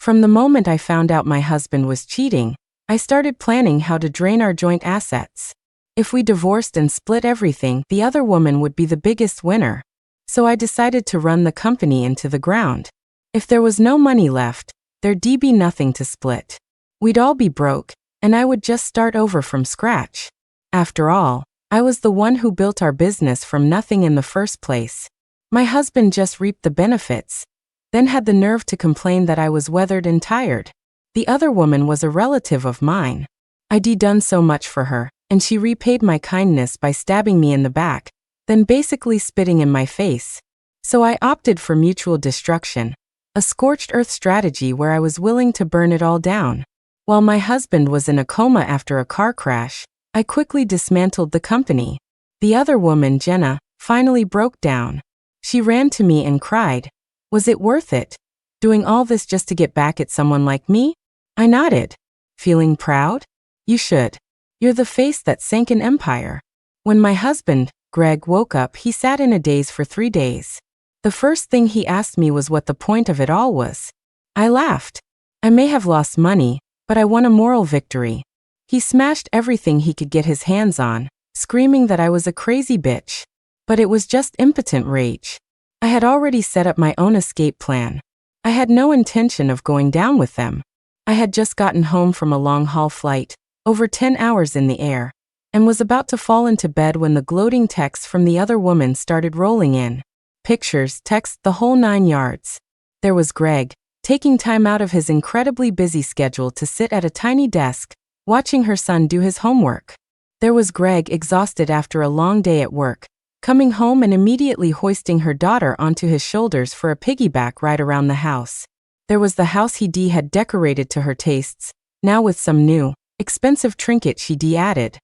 From the moment I found out my husband was cheating, I started planning how to drain our joint assets. If we divorced and split everything, the other woman would be the biggest winner. So I decided to run the company into the ground. If there was no money left, there'd be nothing to split. We'd all be broke, and I would just start over from scratch. After all, I was the one who built our business from nothing in the first place. My husband just reaped the benefits, then had the nerve to complain that I was weathered and tired. The other woman was a relative of mine. I'd done so much for her, and she repaid my kindness by stabbing me in the back, then basically spitting in my face. So I opted for mutual destruction, a scorched earth strategy where I was willing to burn it all down. While my husband was in a coma after a car crash, I quickly dismantled the company. The other woman, Jenna, finally broke down. She ran to me and cried, "Was it worth it? Doing all this just to get back at someone like me?" I nodded. "Feeling proud? You should. You're the face that sank an empire." When my husband, Greg, woke up, he sat in a daze for 3 days. The first thing he asked me was what the point of it all was. I laughed. I may have lost money, but I won a moral victory. He smashed everything he could get his hands on, screaming that I was a crazy bitch. But it was just impotent rage. I had already set up my own escape plan. I had no intention of going down with them. I had just gotten home from a long-haul flight, over 10 hours in the air, and was about to fall into bed when the gloating texts from the other woman started rolling in. Pictures, texts, the whole 9 yards. There was Greg, taking time out of his incredibly busy schedule to sit at a tiny desk, watching her son do his homework. There was Greg, exhausted after a long day at work, coming home and immediately hoisting her daughter onto his shoulders for a piggyback ride around the house. There was the house he had decorated to her tastes, now with some new, expensive trinket she added.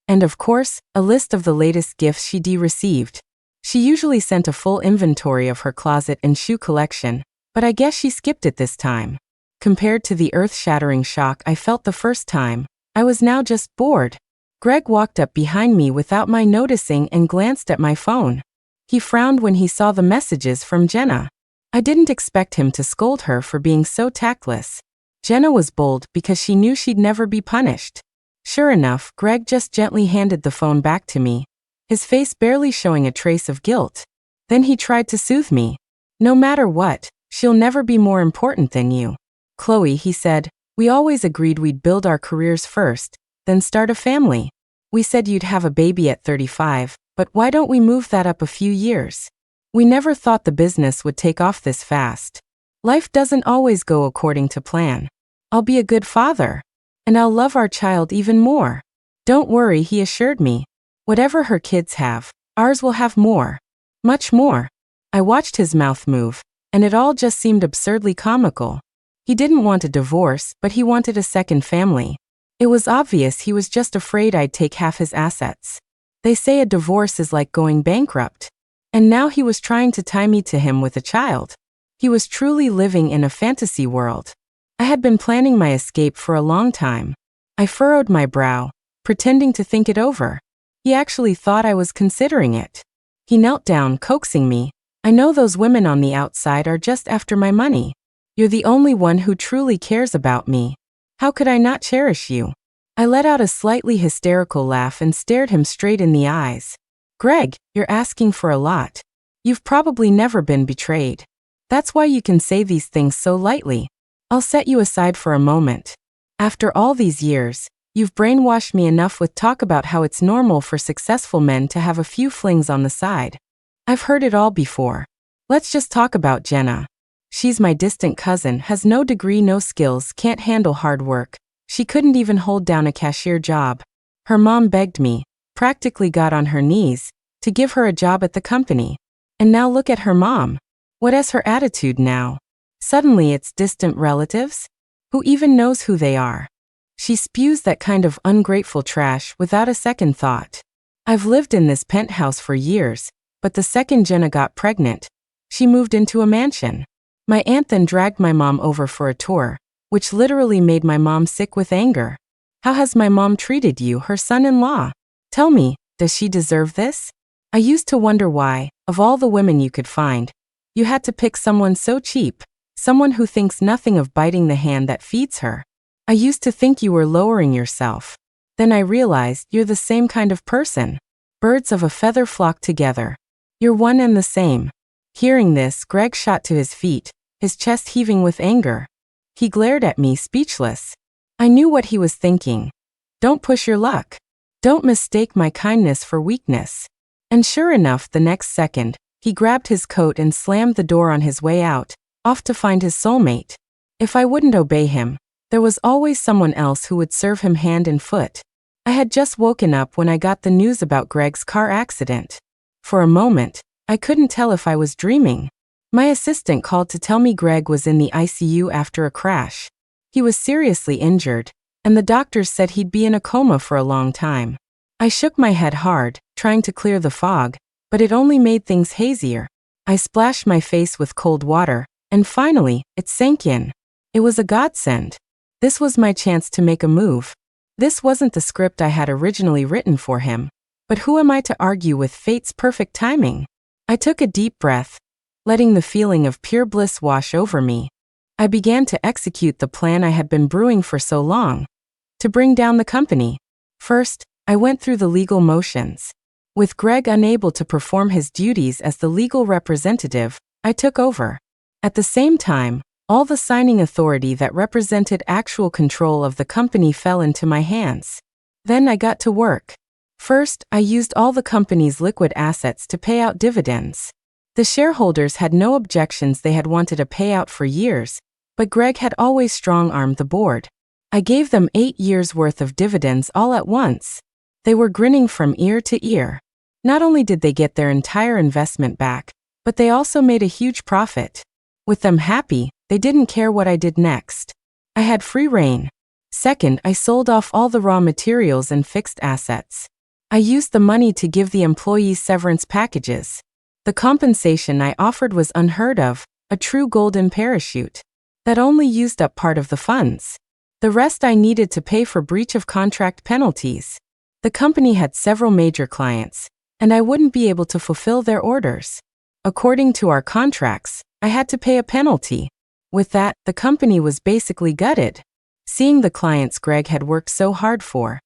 And of course, a list of the latest gifts she received. She usually sent a full inventory of her closet and shoe collection, but I guess she skipped it this time. Compared to the earth-shattering shock I felt the first time, I was now just bored. Greg walked up behind me without my noticing and glanced at my phone. He frowned when he saw the messages from Jenna. I didn't expect him to scold her for being so tactless. Jenna was bold because she knew she'd never be punished. Sure enough, Greg just gently handed the phone back to me, his face barely showing a trace of guilt. Then he tried to soothe me. "No matter what, she'll never be more important than you. Chloe," he said, "we always agreed we'd build our careers first, then start a family. We said you'd have a baby at 35, but why don't we move that up a few years? We never thought the business would take off this fast. Life doesn't always go according to plan. I'll be a good father. And I'll love our child even more. Don't worry," he assured me. "Whatever her kids have, ours will have more. Much more." I watched his mouth move, and it all just seemed absurdly comical. He didn't want a divorce, but he wanted a second family. It was obvious he was just afraid I'd take half his assets. They say a divorce is like going bankrupt. And now he was trying to tie me to him with a child. He was truly living in a fantasy world. I had been planning my escape for a long time. I furrowed my brow, pretending to think it over. He actually thought I was considering it. He knelt down, coaxing me. "I know those women on the outside are just after my money. You're the only one who truly cares about me. How could I not cherish you?" I let out a slightly hysterical laugh and stared him straight in the eyes. "Greg, you're asking for a lot. You've probably never been betrayed. That's why you can say these things so lightly. I'll set you aside for a moment. After all these years, you've brainwashed me enough with talk about how it's normal for successful men to have a few flings on the side. I've heard it all before. Let's just talk about Jenna. She's my distant cousin, has no degree, no skills, can't handle hard work. She couldn't even hold down a cashier job. Her mom begged me, practically got on her knees, to give her a job at the company. And now look at her mom. What is her attitude now? Suddenly it's distant relatives? Who even knows who they are? She spews that kind of ungrateful trash without a second thought. I've lived in this penthouse for years, but the second Jenna got pregnant, she moved into a mansion. My aunt then dragged my mom over for a tour, which literally made my mom sick with anger. How has my mom treated you, her son-in-law? Tell me, does she deserve this? I used to wonder why, of all the women you could find, you had to pick someone so cheap. Someone who thinks nothing of biting the hand that feeds her. I used to think you were lowering yourself. Then I realized you're the same kind of person. Birds of a feather flock together. You're one and the same. Hearing this, Greg shot to his feet, his chest heaving with anger. He glared at me, speechless. I knew what he was thinking. Don't push your luck. Don't mistake my kindness for weakness. And sure enough, the next second, he grabbed his coat and slammed the door on his way out, off to find his soulmate. If I wouldn't obey him, there was always someone else who would serve him hand and foot. I had just woken up when I got the news about Greg's car accident. For a moment, I couldn't tell if I was dreaming. My assistant called to tell me Greg was in the ICU after a crash. He was seriously injured, and the doctors said he'd be in a coma for a long time. I shook my head hard, trying to clear the fog, but it only made things hazier. I splashed my face with cold water, and finally, it sank in. It was a godsend. This was my chance to make a move. This wasn't the script I had originally written for him, but who am I to argue with fate's perfect timing? I took a deep breath, letting the feeling of pure bliss wash over me. I began to execute the plan I had been brewing for so long, to bring down the company. First, I went through the legal motions. With Greg unable to perform his duties as the legal representative, I took over. At the same time, all the signing authority that represented actual control of the company fell into my hands. Then I got to work. First, I used all the company's liquid assets to pay out dividends. The shareholders had no objections. They had wanted a payout for years, but Greg had always strong-armed the board. I gave them 8 years' worth of dividends all at once. They were grinning from ear to ear. Not only did they get their entire investment back, but they also made a huge profit. With them happy, they didn't care what I did next. I had free rein. Second, I sold off all the raw materials and fixed assets. I used the money to give the employees severance packages. The compensation I offered was unheard of, a true golden parachute. That only used up part of the funds. The rest I needed to pay for breach of contract penalties. The company had several major clients, and I wouldn't be able to fulfill their orders. According to our contracts, I had to pay a penalty. With that, the company was basically gutted. Seeing the clients Greg had worked so hard for,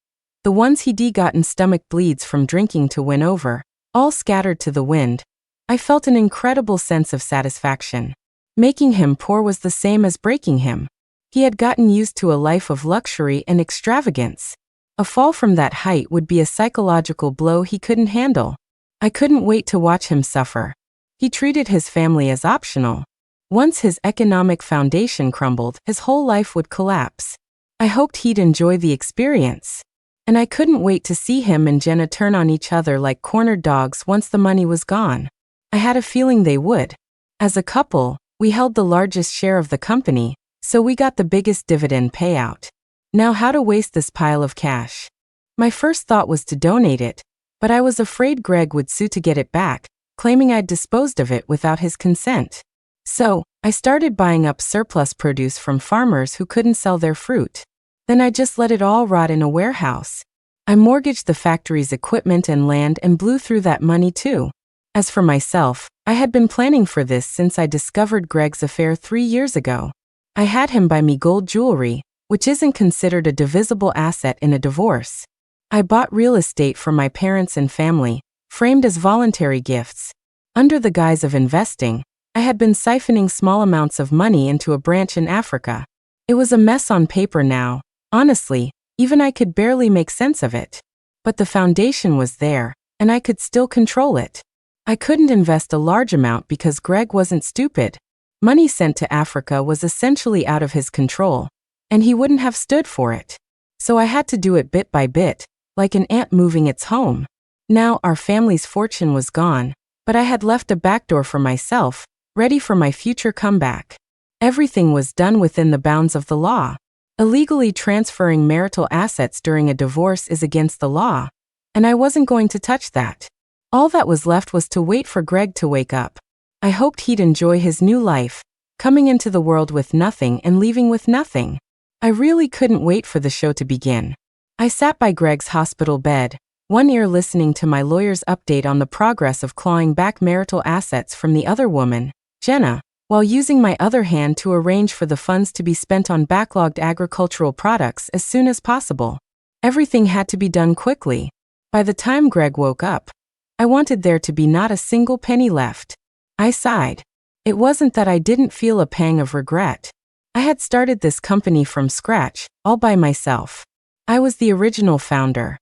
the ones he'd gotten stomach bleeds from drinking to win over, all scattered to the wind, I felt an incredible sense of satisfaction. Making him poor was the same as breaking him. He had gotten used to a life of luxury and extravagance. A fall from that height would be a psychological blow he couldn't handle. I couldn't wait to watch him suffer. He treated his family as optional. Once his economic foundation crumbled, his whole life would collapse. I hoped he'd enjoy the experience. And I couldn't wait to see him and Jenna turn on each other like cornered dogs once the money was gone. I had a feeling they would. As a couple, we held the largest share of the company, so we got the biggest dividend payout. Now, how to waste this pile of cash? My first thought was to donate it, but I was afraid Greg would sue to get it back, claiming I'd disposed of it without his consent. So, I started buying up surplus produce from farmers who couldn't sell their fruit. Then I just let it all rot in a warehouse. I mortgaged the factory's equipment and land and blew through that money too. As for myself, I had been planning for this since I discovered Greg's affair 3 years ago. I had him buy me gold jewelry, which isn't considered a divisible asset in a divorce. I bought real estate for my parents and family, framed as voluntary gifts. Under the guise of investing, I had been siphoning small amounts of money into a branch in Africa. It was a mess on paper now. Honestly, even I could barely make sense of it. But the foundation was there, and I could still control it. I couldn't invest a large amount because Greg wasn't stupid. Money sent to Africa was essentially out of his control, and he wouldn't have stood for it. So I had to do it bit by bit, like an ant moving its home. Now our family's fortune was gone, but I had left a backdoor for myself, ready for my future comeback. Everything was done within the bounds of the law. Illegally transferring marital assets during a divorce is against the law, and I wasn't going to touch that. All that was left was to wait for Greg to wake up. I hoped he'd enjoy his new life, coming into the world with nothing and leaving with nothing. I really couldn't wait for the show to begin. I sat by Greg's hospital bed, one ear listening to my lawyer's update on the progress of clawing back marital assets from the other woman, Jenna, while using my other hand to arrange for the funds to be spent on backlogged agricultural products as soon as possible. Everything had to be done quickly. By the time Greg woke up, I wanted there to be not a single penny left. I sighed. It wasn't that I didn't feel a pang of regret. I had started this company from scratch, all by myself. I was the original founder.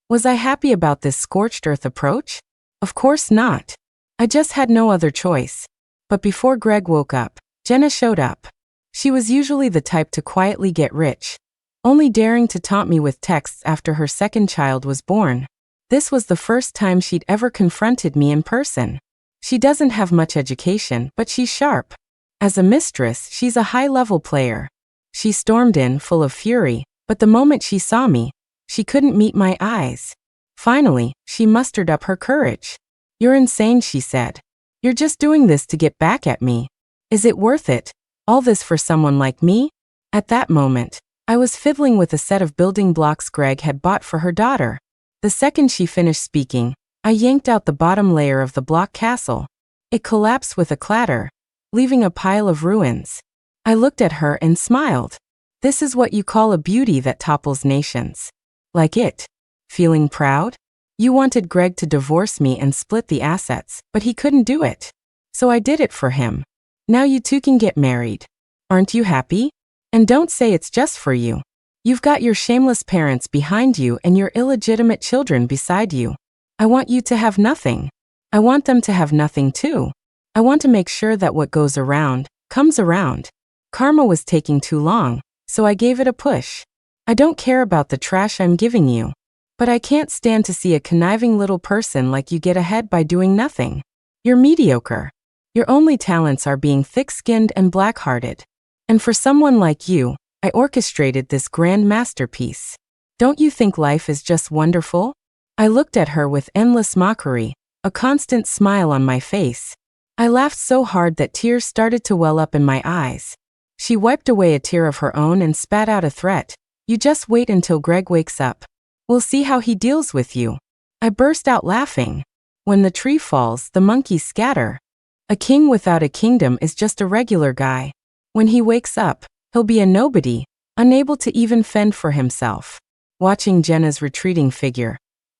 Was I happy about this scorched earth approach? Of course not. I just had no other choice. But before Greg woke up, Jenna showed up. She was usually the type to quietly get rich, only daring to taunt me with texts after her second child was born. This was the first time she'd ever confronted me in person. She doesn't have much education, but she's sharp. As a mistress, she's a high-level player. She stormed in, full of fury, but the moment she saw me, she couldn't meet my eyes. Finally, she mustered up her courage. "You're insane," she said. "You're just doing this to get back at me. Is it worth it? All this for someone like me?" At that moment, I was fiddling with a set of building blocks Greg had bought for her daughter. The second she finished speaking, I yanked out the bottom layer of the block castle. It collapsed with a clatter, leaving a pile of ruins. I looked at her and smiled. "This is what you call a beauty that topples nations. Like it? Feeling proud? You wanted Greg to divorce me and split the assets, but he couldn't do it. So I did it for him. Now you two can get married. Aren't you happy? And don't say it's just for you. You've got your shameless parents behind you and your illegitimate children beside you. I want you to have nothing. I want them to have nothing too. I want to make sure that what goes around, comes around. Karma was taking too long, so I gave it a push. I don't care about the trash I'm giving you. But I can't stand to see a conniving little person like you get ahead by doing nothing. You're mediocre. Your only talents are being thick-skinned and black-hearted. And for someone like you, I orchestrated this grand masterpiece. Don't you think life is just wonderful?" I looked at her with endless mockery, a constant smile on my face. I laughed so hard that tears started to well up in my eyes. She wiped away a tear of her own and spat out a threat. "You just wait until Greg wakes up. We'll see how he deals with you." I burst out laughing. When the tree falls, the monkeys scatter. A king without a kingdom is just a regular guy. When he wakes up, he'll be a nobody, unable to even fend for himself. Watching Jenna's retreating figure,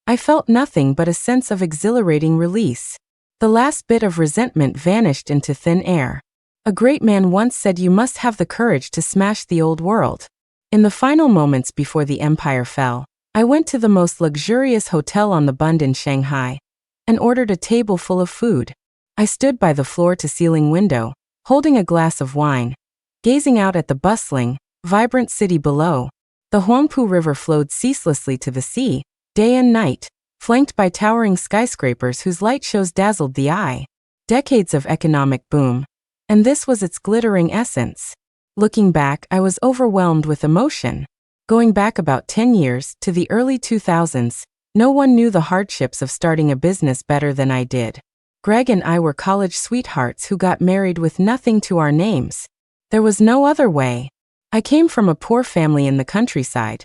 I felt nothing but a sense of exhilarating release. The last bit of resentment vanished into thin air. A great man once said you must have the courage to smash the old world. In the final moments before the empire fell, I went to the most luxurious hotel on the Bund in Shanghai and ordered a table full of food. I stood by the floor-to-ceiling window, holding a glass of wine, gazing out at the bustling, vibrant city below. The Huangpu River flowed ceaselessly to the sea, day and night, flanked by towering skyscrapers whose light shows dazzled the eye. Decades of economic boom, and this was its glittering essence. Looking back, I was overwhelmed with emotion. Going back about 10 years, to the early 2000s, no one knew the hardships of starting a business better than I did. Greg and I were college sweethearts who got married with nothing to our names. There was no other way. I came from a poor family in the countryside.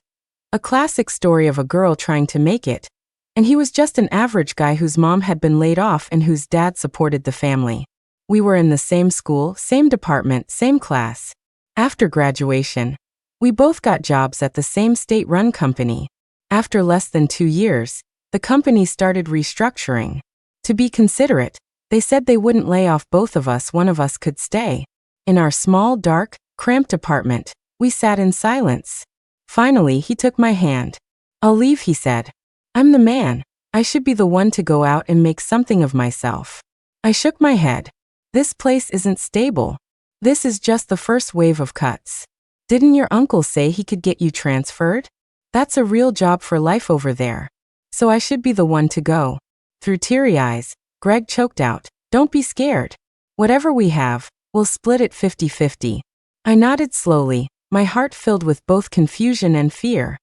A classic story of a girl trying to make it. And he was just an average guy whose mom had been laid off and whose dad supported the family. We were in the same school, same department, same class. After graduation, we both got jobs at the same state-run company. After less than 2 years, the company started restructuring. To be considerate, they said they wouldn't lay off both of us, one of us could stay. In our small, dark, cramped apartment, we sat in silence. Finally, he took my hand. "I'll leave," he said. "I'm the man. I should be the one to go out and make something of myself." I shook my head. "This place isn't stable. This is just the first wave of cuts. Didn't your uncle say he could get you transferred? That's a real job for life over there. So I should be the one to go." Through teary eyes, Greg choked out, "Don't be scared. Whatever we have, we'll split it 50-50. I nodded slowly, my heart filled with both confusion and fear.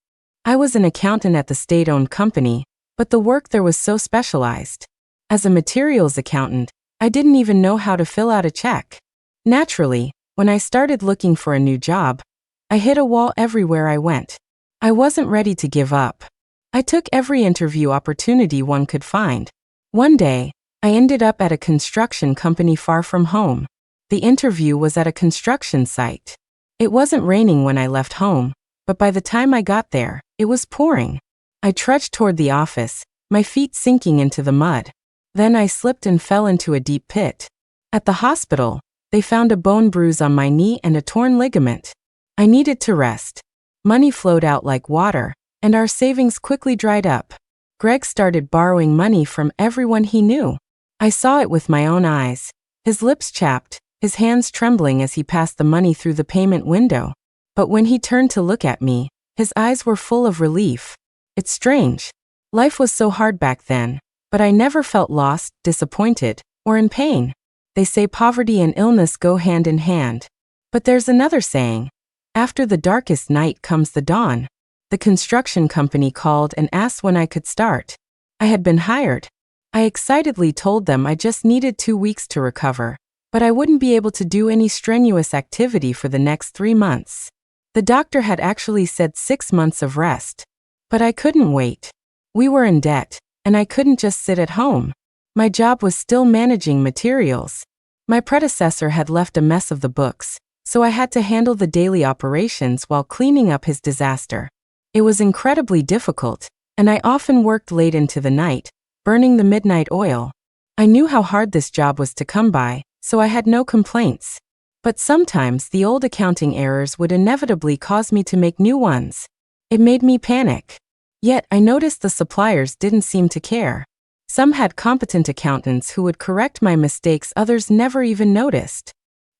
I was an accountant at the state-owned company, but the work there was so specialized. As a materials accountant, I didn't even know how to fill out a check. Naturally, when I started looking for a new job, I hit a wall everywhere I went. I wasn't ready to give up. I took every interview opportunity one could find. One day, I ended up at a construction company far from home. The interview was at a construction site. It wasn't raining when I left home, but by the time I got there, it was pouring. I trudged toward the office, my feet sinking into the mud. Then I slipped and fell into a deep pit. At the hospital, they found a bone bruise on my knee and a torn ligament. I needed to rest. Money flowed out like water, and our savings quickly dried up. Greg started borrowing money from everyone he knew. I saw it with my own eyes. His lips chapped, his hands trembling as he passed the money through the payment window. But when he turned to look at me, his eyes were full of relief. It's strange. Life was so hard back then, but I never felt lost, disappointed, or in pain. They say poverty and illness go hand in hand. But there's another saying. After the darkest night comes the dawn. The construction company called and asked when I could start. I had been hired. I excitedly told them I just needed 2 weeks to recover, but I wouldn't be able to do any strenuous activity for the next 3 months. The doctor had actually said 6 months of rest. But I couldn't wait. We were in debt, and I couldn't just sit at home. My job was still managing materials. My predecessor had left a mess of the books, so I had to handle the daily operations while cleaning up his disaster. It was incredibly difficult, and I often worked late into the night, burning the midnight oil. I knew how hard this job was to come by, so I had no complaints. But sometimes the old accounting errors would inevitably cause me to make new ones. It made me panic. Yet I noticed the suppliers didn't seem to care. Some had competent accountants who would correct my mistakes others never even noticed.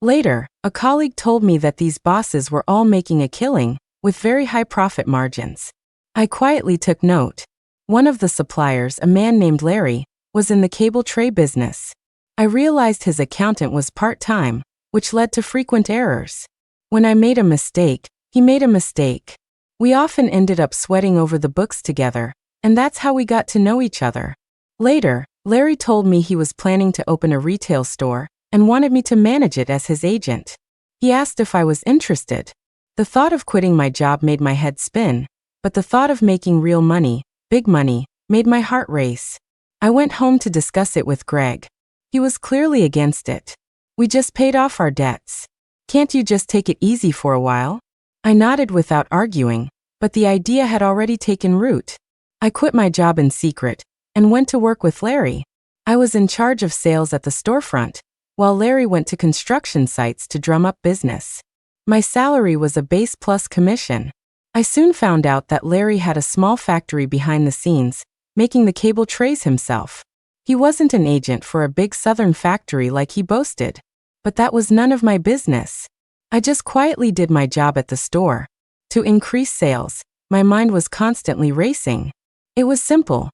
Later, a colleague told me that these bosses were all making a killing, with very high profit margins. I quietly took note. One of the suppliers, a man named Larry, was in the cable tray business. I realized his accountant was part-time, which led to frequent errors. When I made a mistake, he made a mistake. We often ended up sweating over the books together, and that's how we got to know each other. Later, Larry told me he was planning to open a retail store and wanted me to manage it as his agent. He asked if I was interested. The thought of quitting my job made my head spin, but the thought of making real money, big money, made my heart race. I went home to discuss it with Greg. He was clearly against it. We just paid off our debts. Can't you just take it easy for a while? I nodded without arguing, but the idea had already taken root. I quit my job in secret and went to work with Larry. I was in charge of sales at the storefront, while Larry went to construction sites to drum up business. My salary was a base plus commission. I soon found out that Larry had a small factory behind the scenes, making the cable trays himself. He wasn't an agent for a big southern factory like he boasted. But that was none of my business. I just quietly did my job at the store. To increase sales, my mind was constantly racing. It was simple.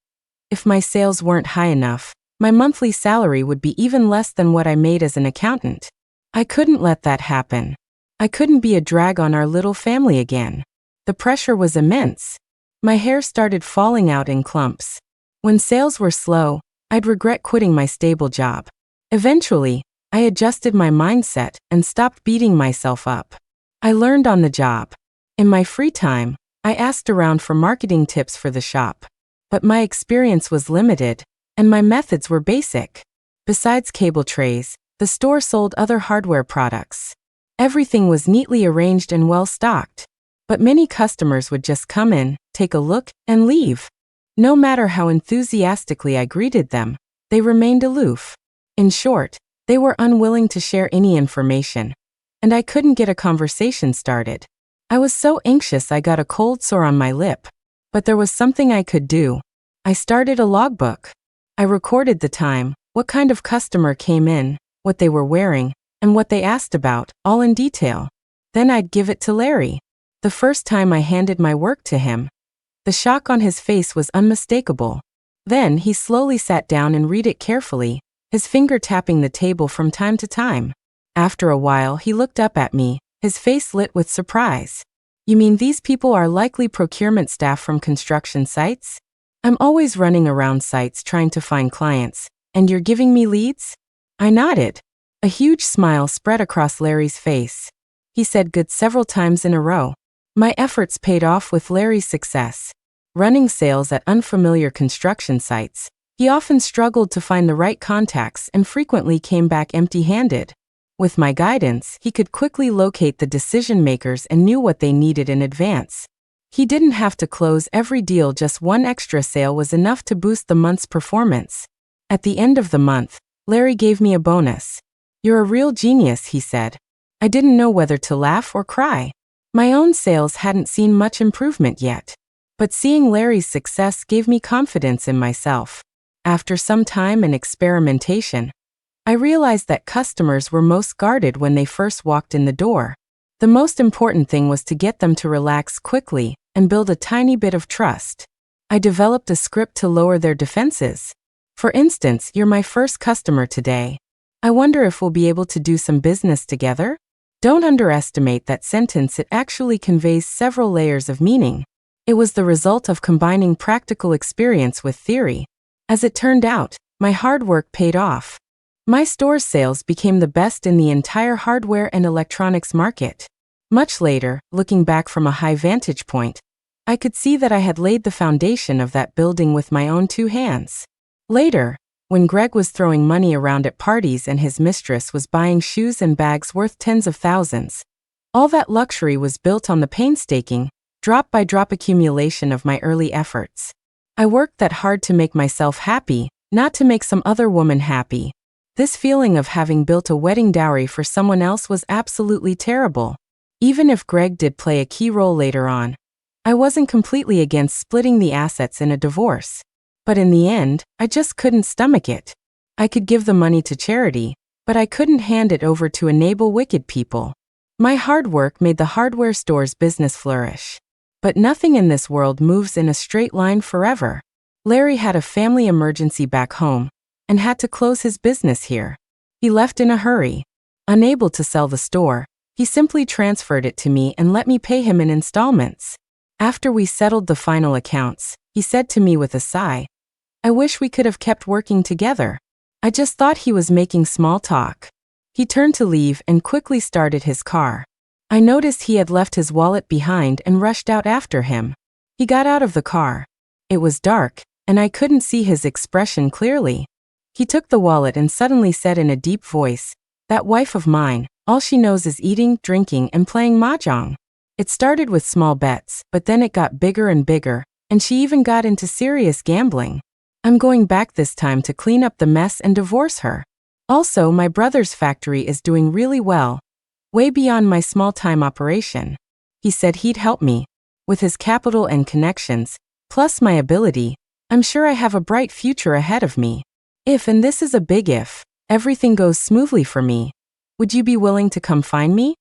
If my sales weren't high enough, my monthly salary would be even less than what I made as an accountant. I couldn't let that happen. I couldn't be a drag on our little family again. The pressure was immense. My hair started falling out in clumps. When sales were slow, I'd regret quitting my stable job. Eventually, I adjusted my mindset and stopped beating myself up. I learned on the job. In my free time, I asked around for marketing tips for the shop. But my experience was limited, and my methods were basic. Besides cable trays, the store sold other hardware products. Everything was neatly arranged and well stocked. But many customers would just come in, take a look, and leave. No matter how enthusiastically I greeted them, they remained aloof. In short, they were unwilling to share any information, and I couldn't get a conversation started. I was so anxious I got a cold sore on my lip. But there was something I could do. I started a logbook. I recorded the time, what kind of customer came in, what they were wearing, and what they asked about, all in detail. Then I'd give it to Larry. The first time I handed my work to him, the shock on his face was unmistakable. Then he slowly sat down and read it carefully, his finger tapping the table from time to time. After a while he looked up at me, his face lit with surprise. You mean these people are likely procurement staff from construction sites? I'm always running around sites trying to find clients, and you're giving me leads? I nodded. A huge smile spread across Larry's face. He said good several times in a row. My efforts paid off with Larry's success. Running sales at unfamiliar construction sites, he often struggled to find the right contacts and frequently came back empty-handed. With my guidance, he could quickly locate the decision makers and knew what they needed in advance. He didn't have to close every deal, just one extra sale was enough to boost the month's performance. At the end of the month, Larry gave me a bonus. "You're a real genius," he said. I didn't know whether to laugh or cry. My own sales hadn't seen much improvement yet. But seeing Larry's success gave me confidence in myself. After some time and experimentation, I realized that customers were most guarded when they first walked in the door. The most important thing was to get them to relax quickly and build a tiny bit of trust. I developed a script to lower their defenses. For instance, "You're my first customer today. I wonder if we'll be able to do some business together?" Don't underestimate that sentence, it actually conveys several layers of meaning. It was the result of combining practical experience with theory. As it turned out, my hard work paid off. My store's sales became the best in the entire hardware and electronics market. Much later, looking back from a high vantage point, I could see that I had laid the foundation of that building with my own two hands. Later, when Greg was throwing money around at parties and his mistress was buying shoes and bags worth tens of thousands, all that luxury was built on the painstaking, drop-by-drop accumulation of my early efforts. I worked that hard to make myself happy, not to make some other woman happy. This feeling of having built a wedding dowry for someone else was absolutely terrible. Even if Greg did play a key role later on, I wasn't completely against splitting the assets in a divorce. But in the end, I just couldn't stomach it. I could give the money to charity, but I couldn't hand it over to enable wicked people. My hard work made the hardware store's business flourish. But nothing in this world moves in a straight line forever. Larry had a family emergency back home and had to close his business here. He left in a hurry. Unable to sell the store, he simply transferred it to me and let me pay him in installments. After we settled the final accounts, he said to me with a sigh, "I wish we could have kept working together." I just thought he was making small talk. He turned to leave and quickly started his car. I noticed he had left his wallet behind and rushed out after him. He got out of the car. It was dark, and I couldn't see his expression clearly. He took the wallet and suddenly said in a deep voice, "That wife of mine, all she knows is eating, drinking, and playing mahjong." It started with small bets, but then it got bigger and bigger, and she even got into serious gambling. I'm going back this time to clean up the mess and divorce her. Also, my brother's factory is doing really well, way beyond my small-time operation. He said he'd help me. With his capital and connections, plus my ability, I'm sure I have a bright future ahead of me. If, and this is a big if, everything goes smoothly for me, would you be willing to come find me?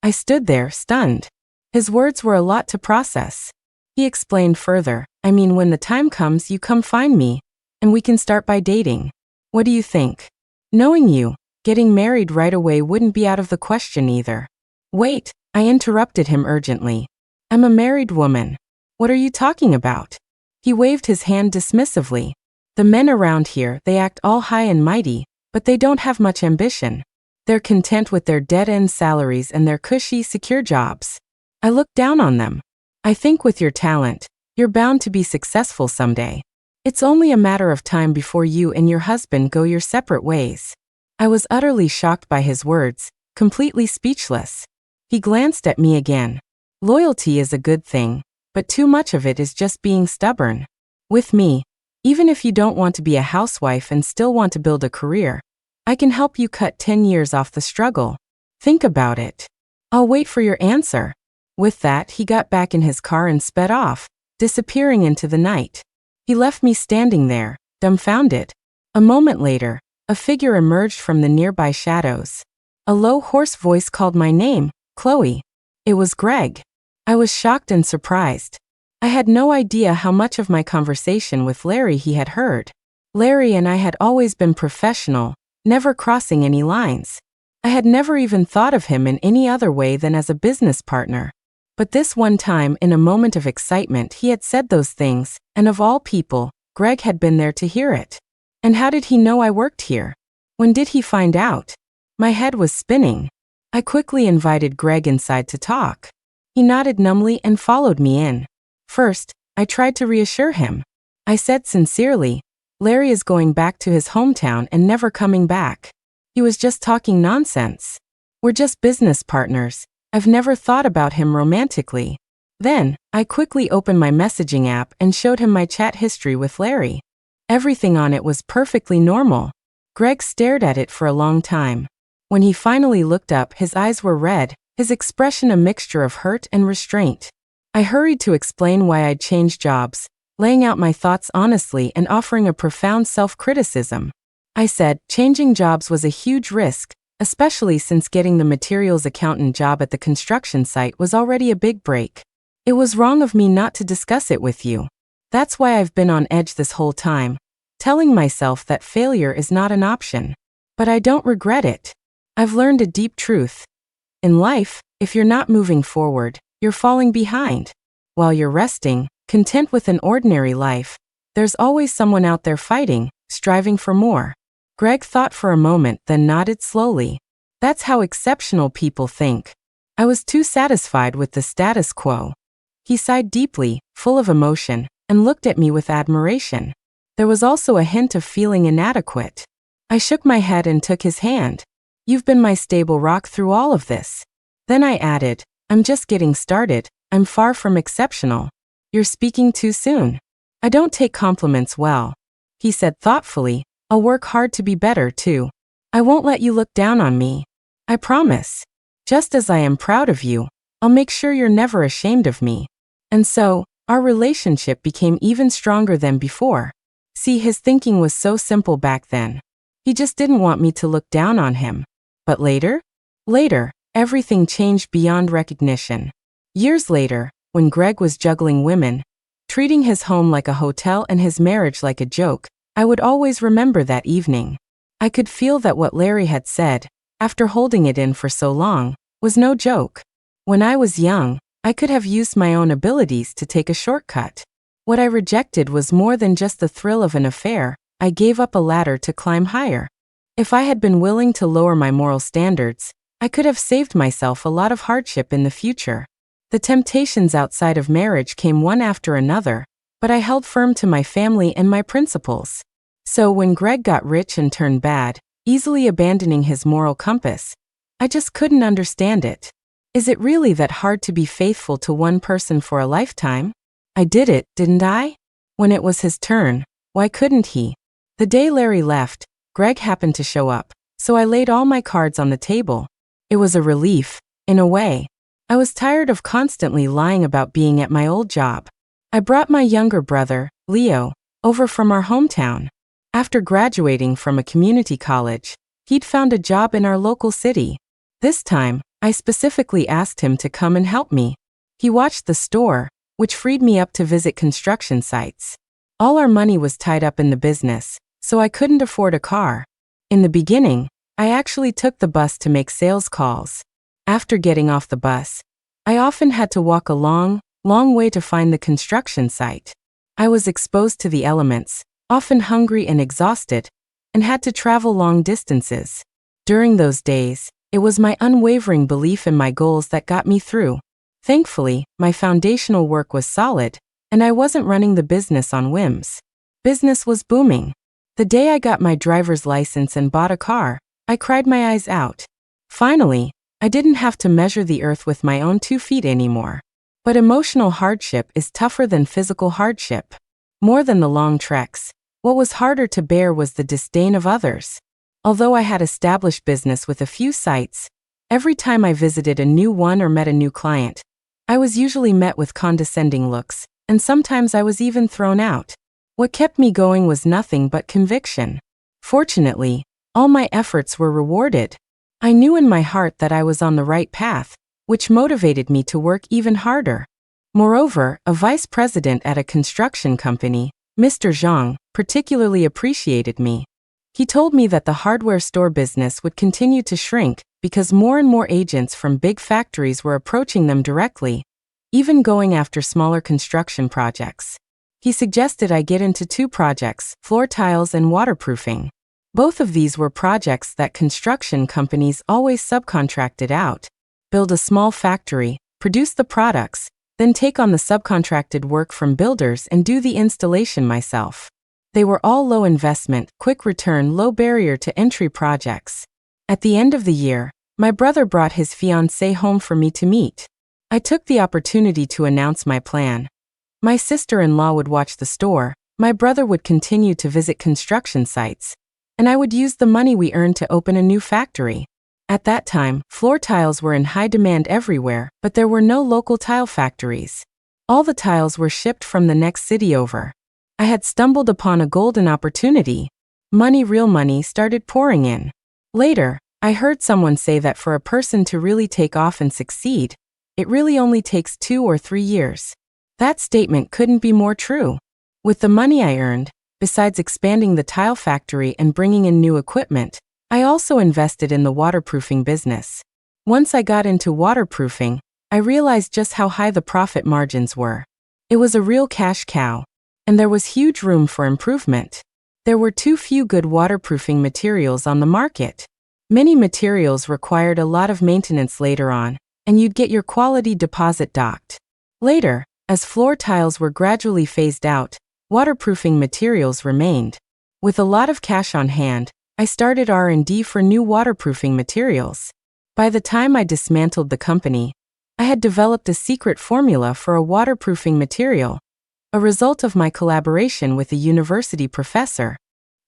I stood there, stunned. His words were a lot to process. He explained further, "I mean, when the time comes, you come find me, and we can start by dating. What do you think? Knowing you, getting married right away wouldn't be out of the question either." "Wait," I interrupted him urgently. "I'm a married woman. What are you talking about?" He waved his hand dismissively. "The men around here, they act all high and mighty, but they don't have much ambition. They're content with their dead-end salaries and their cushy, secure jobs. I look down on them. I think with your talent, you're bound to be successful someday. It's only a matter of time before you and your husband go your separate ways." I was utterly shocked by his words, completely speechless. He glanced at me again. Loyalty is a good thing, but too much of it is just being stubborn. With me, even if you don't want to be a housewife and still want to build a career, I can help you cut 10 years off the struggle. Think about it. I'll wait for your answer. With that, he got back in his car and sped off, disappearing into the night. He left me standing there, dumbfounded. A moment later, a figure emerged from the nearby shadows. A low, hoarse voice called my name, "Chloe." It was Greg. I was shocked and surprised. I had no idea how much of my conversation with Larry he had heard. Larry and I had always been professional, never crossing any lines. I had never even thought of him in any other way than as a business partner. But this one time, in a moment of excitement, he had said those things, and of all people, Greg had been there to hear it. And how did he know I worked here? When did he find out? My head was spinning. I quickly invited Greg inside to talk. He nodded numbly and followed me in. First, I tried to reassure him. I said sincerely, "Larry is going back to his hometown and never coming back. He was just talking nonsense." We're just business partners. I've never thought about him romantically. Then, I quickly opened my messaging app and showed him my chat history with Larry. Everything on it was perfectly normal. Greg stared at it for a long time. When he finally looked up, his eyes were red, his expression a mixture of hurt and restraint. I hurried to explain why I'd changed jobs, laying out my thoughts honestly and offering a profound self-criticism. I said, changing jobs was a huge risk, especially since getting the materials accountant job at the construction site was already a big break. It was wrong of me not to discuss it with you. That's why I've been on edge this whole time, telling myself that failure is not an option. But I don't regret it. I've learned a deep truth. In life, if you're not moving forward, you're falling behind. While you're resting, content with an ordinary life, there's always someone out there fighting, striving for more. Greg thought for a moment, then nodded slowly. That's how exceptional people think. I was too satisfied with the status quo. He sighed deeply, full of emotion, and looked at me with admiration. There was also a hint of feeling inadequate. I shook my head and took his hand. You've been my stable rock through all of this. Then I added, I'm just getting started, I'm far from exceptional. You're speaking too soon. I don't take compliments well. He said thoughtfully, I'll work hard to be better too. I won't let you look down on me. I promise. Just as I am proud of you, I'll make sure you're never ashamed of me. And so, our relationship became even stronger than before. See, his thinking was so simple back then. He just didn't want me to look down on him. But later, everything changed beyond recognition. Years later, when Greg was juggling women, treating his home like a hotel and his marriage like a joke, I would always remember that evening. I could feel that what Larry had said, after holding it in for so long, was no joke. When I was young, I could have used my own abilities to take a shortcut. What I rejected was more than just the thrill of an affair. I gave up a ladder to climb higher. If I had been willing to lower my moral standards, I could have saved myself a lot of hardship in the future. The temptations outside of marriage came one after another, but I held firm to my family and my principles. So when Greg got rich and turned bad, easily abandoning his moral compass, I just couldn't understand it. Is it really that hard to be faithful to one person for a lifetime? I did it, didn't I? When it was his turn, why couldn't he? The day Larry left, Greg happened to show up, so I laid all my cards on the table. It was a relief, in a way. I was tired of constantly lying about being at my old job. I brought my younger brother, Leo, over from our hometown. After graduating from a community college, he'd found a job in our local city. This time, I specifically asked him to come and help me. He watched the store, which freed me up to visit construction sites. All our money was tied up in the business, so I couldn't afford a car. In the beginning, I actually took the bus to make sales calls. After getting off the bus, I often had to walk a long way to find the construction site. I was exposed to the elements, often hungry and exhausted, and had to travel long distances. During those days, it was my unwavering belief in my goals that got me through. Thankfully, my foundational work was solid, and I wasn't running the business on whims. Business was booming. The day I got my driver's license and bought a car, I cried my eyes out. Finally, I didn't have to measure the earth with my own 2 feet anymore. But emotional hardship is tougher than physical hardship. More than the long treks, what was harder to bear was the disdain of others. Although I had established business with a few sites, every time I visited a new one or met a new client, I was usually met with condescending looks, and sometimes I was even thrown out. What kept me going was nothing but conviction. Fortunately, all my efforts were rewarded. I knew in my heart that I was on the right path, which motivated me to work even harder. Moreover, a vice president at a construction company, Mr. Zhang, particularly appreciated me. He told me that the hardware store business would continue to shrink because more and more agents from big factories were approaching them directly, even going after smaller construction projects. He suggested I get into 2 projects, floor tiles and waterproofing. Both of these were projects that construction companies always subcontracted out. Build a small factory, produce the products, then take on the subcontracted work from builders and do the installation myself. They were all low investment, quick return, low barrier to entry projects. At the end of the year, My brother brought his fiancée home for me to meet. I took the opportunity to announce my plan. My sister-in-law would watch the store, my brother would continue to visit construction sites, and I would use the money we earned to open a new factory. At that time, floor tiles were in high demand everywhere, but there were no local tile factories. All the tiles were shipped from the next city over. I had stumbled upon a golden opportunity. Money, real money, started pouring in. Later, I heard someone say that for a person to really take off and succeed, it really only takes 2 or 3 years. That statement couldn't be more true. With the money I earned, besides expanding the tile factory and bringing in new equipment, I also invested in the waterproofing business. Once I got into waterproofing, I realized just how high the profit margins were. It was a real cash cow, and there was huge room for improvement. There were too few good waterproofing materials on the market. Many materials required a lot of maintenance later on, and you'd get your quality deposit docked. Later, as floor tiles were gradually phased out, waterproofing materials remained. With a lot of cash on hand, I started R&D for new waterproofing materials. By the time I dismantled the company, I had developed a secret formula for a waterproofing material, a result of my collaboration with a university professor.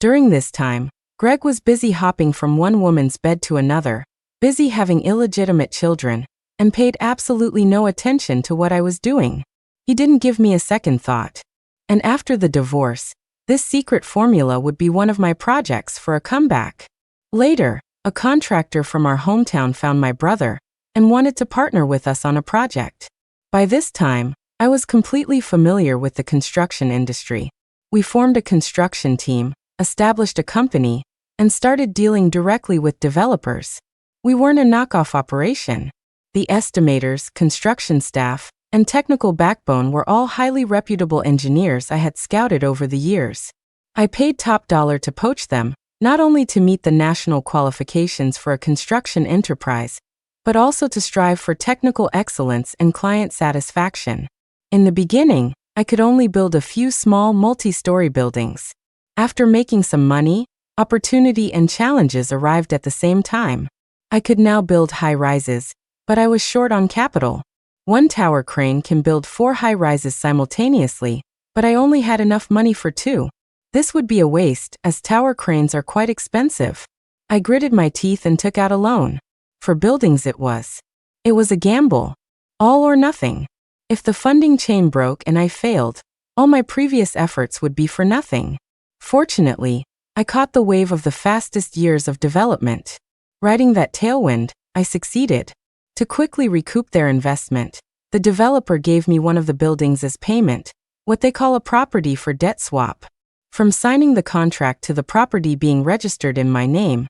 During this time, Greg was busy hopping from one woman's bed to another, busy having illegitimate children, and paid absolutely no attention to what I was doing. He didn't give me a second thought. And after the divorce, this secret formula would be one of my projects for a comeback. Later, a contractor from our hometown found my brother and wanted to partner with us on a project. By this time, I was completely familiar with the construction industry. We formed a construction team, established a company, and started dealing directly with developers. We weren't a knockoff operation. The estimators, construction staff, and technical backbone were all highly reputable engineers I had scouted over the years. I paid top dollar to poach them, not only to meet the national qualifications for a construction enterprise, but also to strive for technical excellence and client satisfaction. In the beginning, I could only build a few small multi-story buildings. After making some money, opportunity and challenges arrived at the same time. I could now build high-rises, but I was short on capital. One tower crane can build 4 high-rises simultaneously, but I only had enough money for 2. This would be a waste, as tower cranes are quite expensive. I gritted my teeth and took out a loan. For buildings it was. It was a gamble. All or nothing. If the funding chain broke and I failed, all my previous efforts would be for nothing. Fortunately, I caught the wave of the fastest years of development. Riding that tailwind, I succeeded. To quickly recoup their investment, the developer gave me one of the buildings as payment, what they call a property for debt swap. From signing the contract to the property being registered in my name,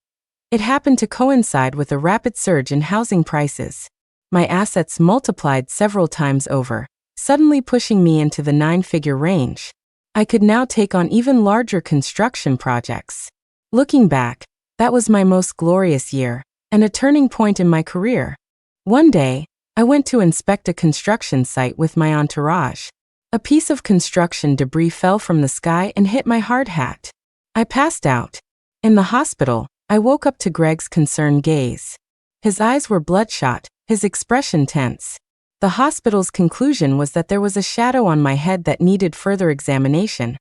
it happened to coincide with a rapid surge in housing prices. My assets multiplied several times over, suddenly pushing me into the 9-figure range. I could now take on even larger construction projects. Looking back, that was my most glorious year, and a turning point in my career. One day, I went to inspect a construction site with my entourage. A piece of construction debris fell from the sky and hit my hard hat. I passed out. In the hospital, I woke up to Greg's concerned gaze. His eyes were bloodshot, his expression tense. The hospital's conclusion was that there was a shadow on my head that needed further examination.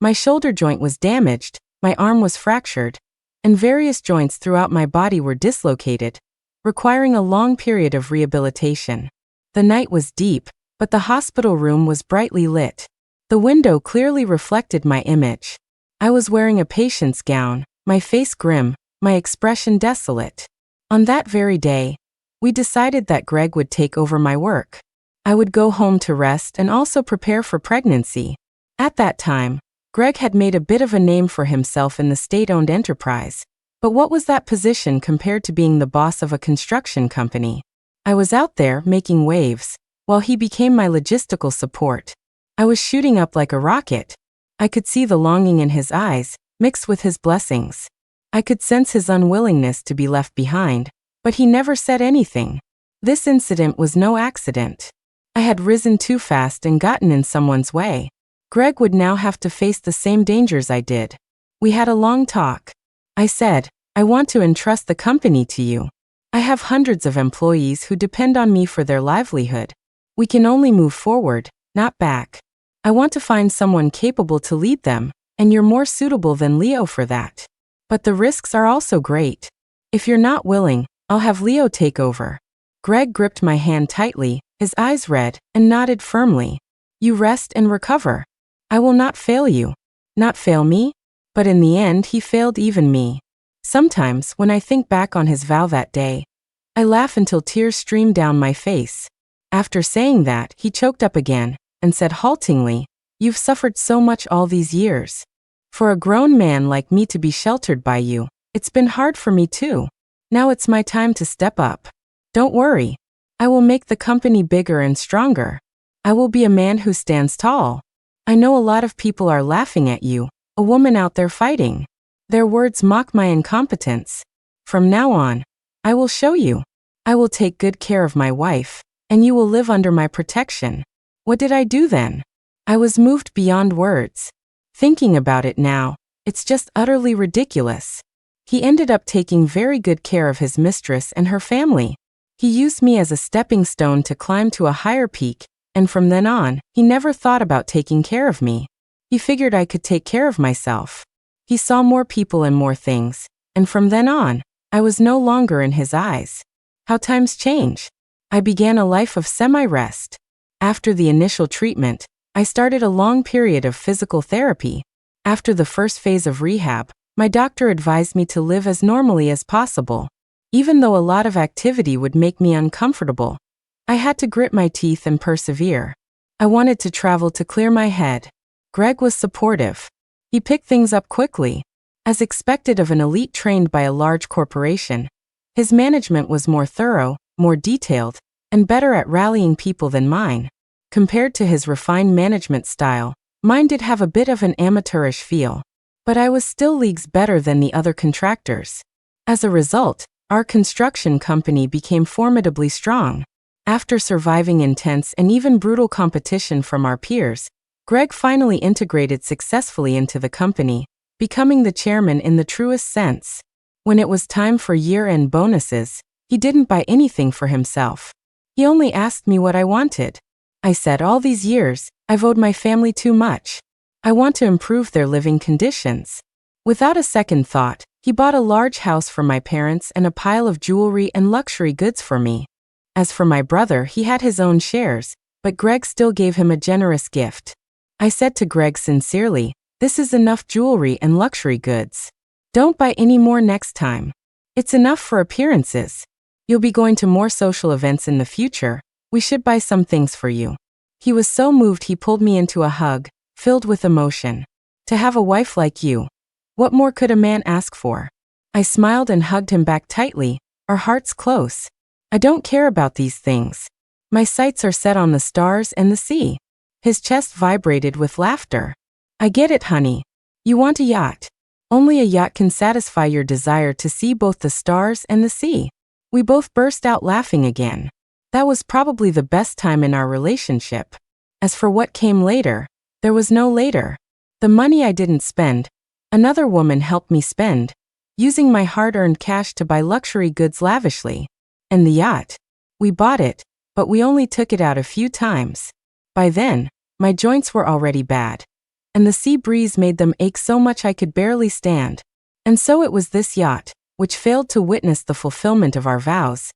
My shoulder joint was damaged, my arm was fractured, and various joints throughout my body were dislocated, requiring a long period of rehabilitation. The night was deep, but the hospital room was brightly lit. The window clearly reflected my image. I was wearing a patient's gown, my face grim, my expression desolate. On that very day, we decided that Greg would take over my work. I would go home to rest and also prepare for pregnancy. At that time, Greg had made a bit of a name for himself in the state-owned enterprise. But what was that position compared to being the boss of a construction company? I was out there making waves, while he became my logistical support. I was shooting up like a rocket. I could see the longing in his eyes, mixed with his blessings. I could sense his unwillingness to be left behind, but he never said anything. This incident was no accident. I had risen too fast and gotten in someone's way. Greg would now have to face the same dangers I did. We had a long talk. I said, I want to entrust the company to you. I have hundreds of employees who depend on me for their livelihood. We can only move forward, not back. I want to find someone capable to lead them, and you're more suitable than Leo for that. But the risks are also great. If you're not willing, I'll have Leo take over. Greg gripped my hand tightly, his eyes red, and nodded firmly. You rest and recover. I will not fail you. Not fail me? But in the end, he failed even me. Sometimes, when I think back on his vow that day, I laugh until tears stream down my face. After saying that, he choked up again and said haltingly, You've suffered so much all these years. For a grown man like me to be sheltered by you, it's been hard for me too. Now it's my time to step up. Don't worry. I will make the company bigger and stronger. I will be a man who stands tall. I know a lot of people are laughing at you, a woman out there fighting. Their words mock my incompetence. From now on, I will show you. I will take good care of my wife, and you will live under my protection. What did I do then? I was moved beyond words. Thinking about it now, it's just utterly ridiculous. He ended up taking very good care of his mistress and her family. He used me as a stepping stone to climb to a higher peak, and from then on, he never thought about taking care of me. He figured I could take care of myself. He saw more people and more things, and from then on, I was no longer in his eyes. How times change. I began a life of semi-rest. After the initial treatment, I started a long period of physical therapy. After the first phase of rehab, my doctor advised me to live as normally as possible. Even though a lot of activity would make me uncomfortable, I had to grit my teeth and persevere. I wanted to travel to clear my head. Greg was supportive. He picked things up quickly. As expected of an elite trained by a large corporation, his management was more thorough, more detailed, and better at rallying people than mine. Compared to his refined management style, mine did have a bit of an amateurish feel. But I was still leagues better than the other contractors. As a result, our construction company became formidably strong. After surviving intense and even brutal competition from our peers, Greg finally integrated successfully into the company, becoming the chairman in the truest sense. When it was time for year-end bonuses, he didn't buy anything for himself. He only asked me what I wanted. I said all these years, I've owed my family too much. I want to improve their living conditions. Without a second thought, he bought a large house for my parents and a pile of jewelry and luxury goods for me. As for my brother, he had his own shares, but Greg still gave him a generous gift. I said to Greg sincerely, This is enough jewelry and luxury goods. Don't buy any more next time. It's enough for appearances. You'll be going to more social events in the future. We should buy some things for you. He was so moved he pulled me into a hug, filled with emotion. To have a wife like you. What more could a man ask for? I smiled and hugged him back tightly, our hearts close. I don't care about these things. My sights are set on the stars and the sea. His chest vibrated with laughter. I get it, honey. You want a yacht. Only a yacht can satisfy your desire to see both the stars and the sea. We both burst out laughing again. That was probably the best time in our relationship. As for what came later, there was no later. The money I didn't spend, another woman helped me spend, using my hard-earned cash to buy luxury goods lavishly. And the yacht. We bought it, but we only took it out a few times. By then, my joints were already bad, and the sea breeze made them ache so much I could barely stand. And so it was this yacht, which failed to witness the fulfillment of our vows,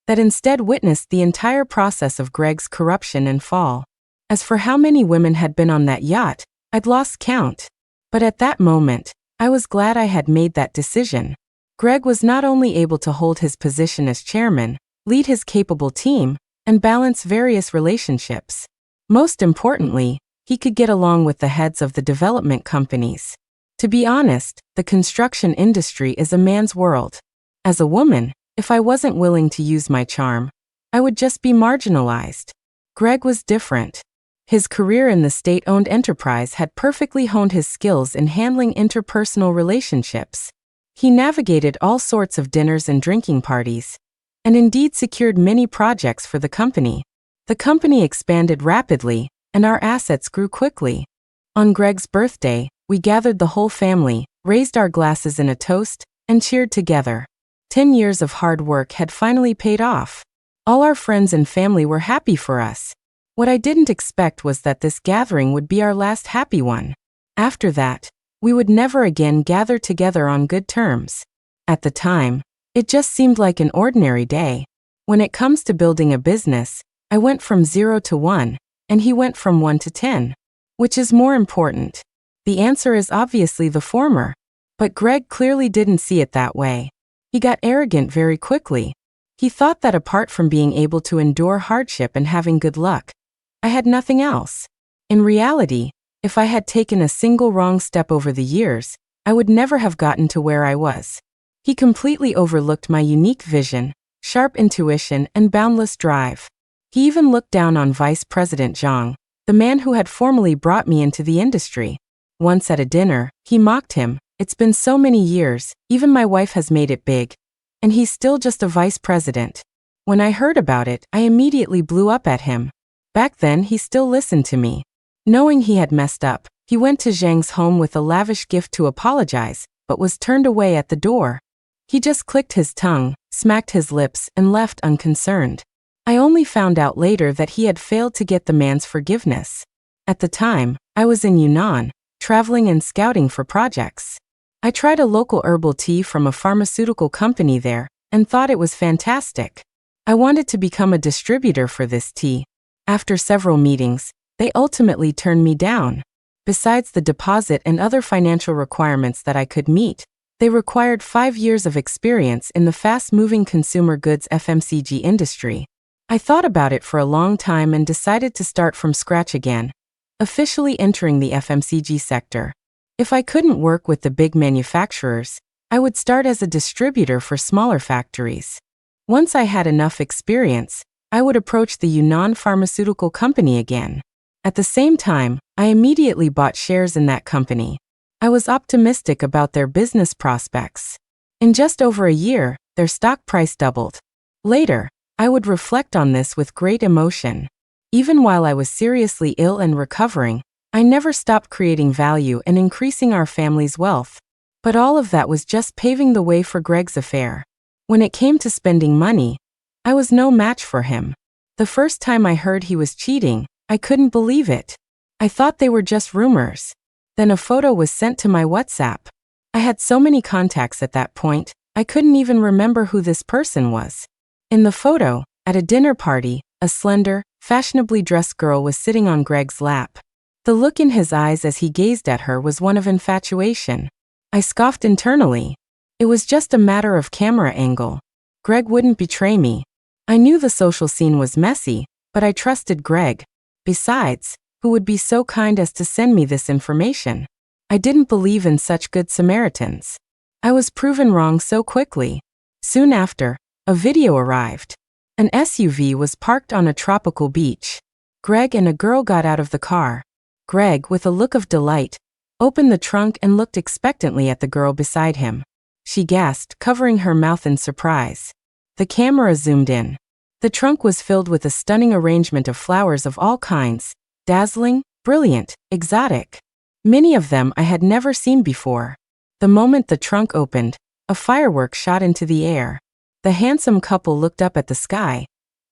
that instead witnessed the entire process of Greg's corruption and fall. As for how many women had been on that yacht, I'd lost count. But at that moment, I was glad I had made that decision. Greg was not only able to hold his position as chairman, lead his capable team, and balance various relationships. Most importantly, he could get along with the heads of the development companies. To be honest, the construction industry is a man's world. As a woman, if I wasn't willing to use my charm, I would just be marginalized. Greg was different. His career in the state-owned enterprise had perfectly honed his skills in handling interpersonal relationships. He navigated all sorts of dinners and drinking parties, and indeed secured many projects for the company. The company expanded rapidly, and our assets grew quickly. On Greg's birthday, we gathered the whole family, raised our glasses in a toast, and cheered together. 10 years of hard work had finally paid off. All our friends and family were happy for us. What I didn't expect was that this gathering would be our last happy one. After that, we would never again gather together on good terms. At the time, it just seemed like an ordinary day. When it comes to building a business, I went from 0 to 1, and he went from 1 to 10. Which is more important? The answer is obviously the former. But Greg clearly didn't see it that way. He got arrogant very quickly. He thought that apart from being able to endure hardship and having good luck, I had nothing else. In reality, if I had taken a single wrong step over the years, I would never have gotten to where I was. He completely overlooked my unique vision, sharp intuition, and boundless drive. He even looked down on Vice President Zhang, the man who had formerly brought me into the industry. Once at a dinner, he mocked him. It's been so many years, even my wife has made it big. And he's still just a vice president. When I heard about it, I immediately blew up at him. Back then, he still listened to me. Knowing he had messed up, he went to Zhang's home with a lavish gift to apologize, but was turned away at the door. He just clicked his tongue, smacked his lips, and left unconcerned. I only found out later that he had failed to get the man's forgiveness. At the time, I was in Yunnan, traveling and scouting for projects. I tried a local herbal tea from a pharmaceutical company there, and thought it was fantastic. I wanted to become a distributor for this tea. After several meetings, they ultimately turned me down. Besides the deposit and other financial requirements that I could meet, they required 5 years of experience in the fast-moving consumer goods FMCG industry. I thought about it for a long time and decided to start from scratch again, officially entering the FMCG sector. If I couldn't work with the big manufacturers, I would start as a distributor for smaller factories. Once I had enough experience, I would approach the Yunnan pharmaceutical company again. At the same time, I immediately bought shares in that company. I was optimistic about their business prospects. In just over a year, their stock price doubled. Later, I would reflect on this with great emotion. Even while I was seriously ill and recovering, I never stopped creating value and increasing our family's wealth. But all of that was just paving the way for Greg's affair. When it came to spending money, I was no match for him. The first time I heard he was cheating, I couldn't believe it. I thought they were just rumors. Then a photo was sent to my WhatsApp. I had so many contacts at that point, I couldn't even remember who this person was. In the photo, at a dinner party, a slender, fashionably dressed girl was sitting on Greg's lap. The look in his eyes as he gazed at her was one of infatuation. I scoffed internally. It was just a matter of camera angle. Greg wouldn't betray me. I knew the social scene was messy, but I trusted Greg. Besides, who would be so kind as to send me this information? I didn't believe in such good Samaritans. I was proven wrong so quickly. Soon after, a video arrived. An SUV was parked on a tropical beach. Greg and a girl got out of the car. Greg, with a look of delight, opened the trunk and looked expectantly at the girl beside him. She gasped, covering her mouth in surprise. The camera zoomed in. The trunk was filled with a stunning arrangement of flowers of all kinds, dazzling, brilliant, exotic. Many of them I had never seen before. The moment the trunk opened, a firework shot into the air. The handsome couple looked up at the sky,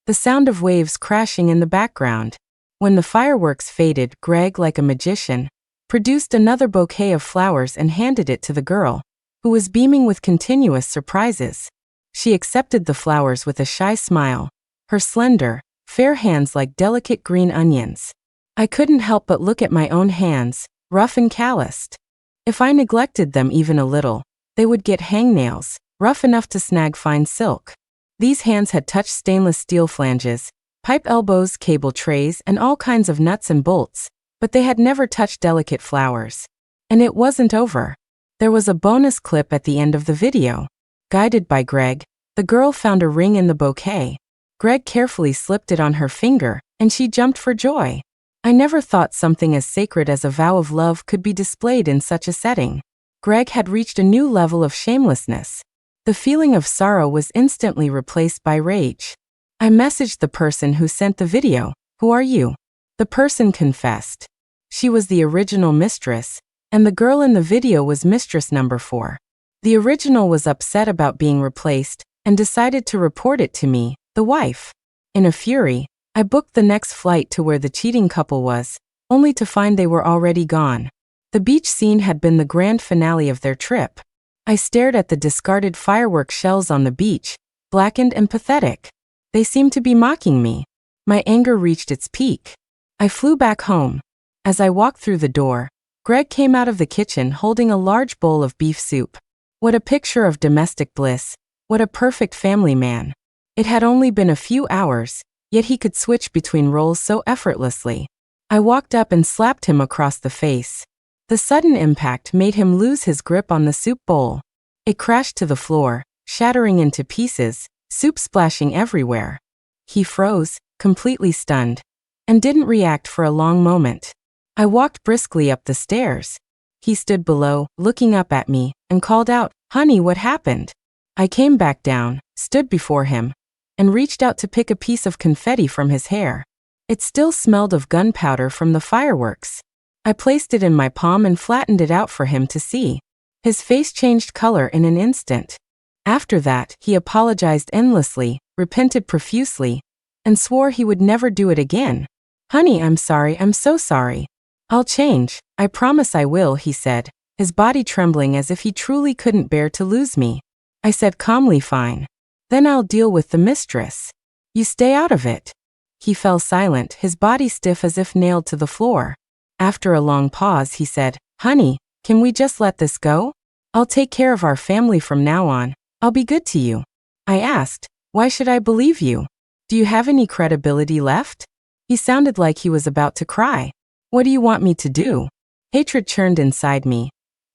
the sound of waves crashing in the background. When the fireworks faded, Greg, like a magician, produced another bouquet of flowers and handed it to the girl, who was beaming with continuous surprises. She accepted the flowers with a shy smile, her slender, fair hands like delicate green onions. I couldn't help but look at my own hands, rough and calloused. If I neglected them even a little, they would get hangnails, rough enough to snag fine silk. These hands had touched stainless steel flanges, pipe elbows, cable trays, and all kinds of nuts and bolts, but they had never touched delicate flowers. And it wasn't over. There was a bonus clip at the end of the video. Guided by Greg, the girl found a ring in the bouquet. Greg carefully slipped it on her finger, and she jumped for joy. I never thought something as sacred as a vow of love could be displayed in such a setting. Greg had reached a new level of shamelessness. The feeling of sorrow was instantly replaced by rage. I messaged the person who sent the video. "Who are you?" The person confessed. She was the original Mistress, and the girl in the video was Mistress number 4. The original was upset about being replaced and decided to report it to me, the wife. In a fury, I booked the next flight to where the cheating couple was, only to find they were already gone. The beach scene had been the grand finale of their trip. I stared at the discarded firework shells on the beach, blackened and pathetic. They seemed to be mocking me. My anger reached its peak. I flew back home. As I walked through the door, Greg came out of the kitchen holding a large bowl of beef soup. What a picture of domestic bliss. What a perfect family man. It had only been a few hours, yet he could switch between roles so effortlessly. I walked up and slapped him across the face. The sudden impact made him lose his grip on the soup bowl. It crashed to the floor, shattering into pieces, soup splashing everywhere. He froze, completely stunned, and didn't react for a long moment. I walked briskly up the stairs. He stood below, looking up at me, and called out, "Honey, what happened?" I came back down, stood before him, and reached out to pick a piece of confetti from his hair. It still smelled of gunpowder from the fireworks. I placed it in my palm and flattened it out for him to see. His face changed color in an instant. After that, he apologized endlessly, repented profusely, and swore he would never do it again. "Honey, I'm sorry, I'm so sorry. I'll change, I promise I will," he said, his body trembling as if he truly couldn't bear to lose me. I said calmly, "Fine. Then I'll deal with the mistress. You stay out of it." He fell silent, his body stiff as if nailed to the floor. After a long pause, he said, "Honey, can we just let this go? I'll take care of our family from now on. I'll be good to you." I asked, "Why should I believe you? Do you have any credibility left?" He sounded like he was about to cry. "What do you want me to do?" Hatred churned inside me,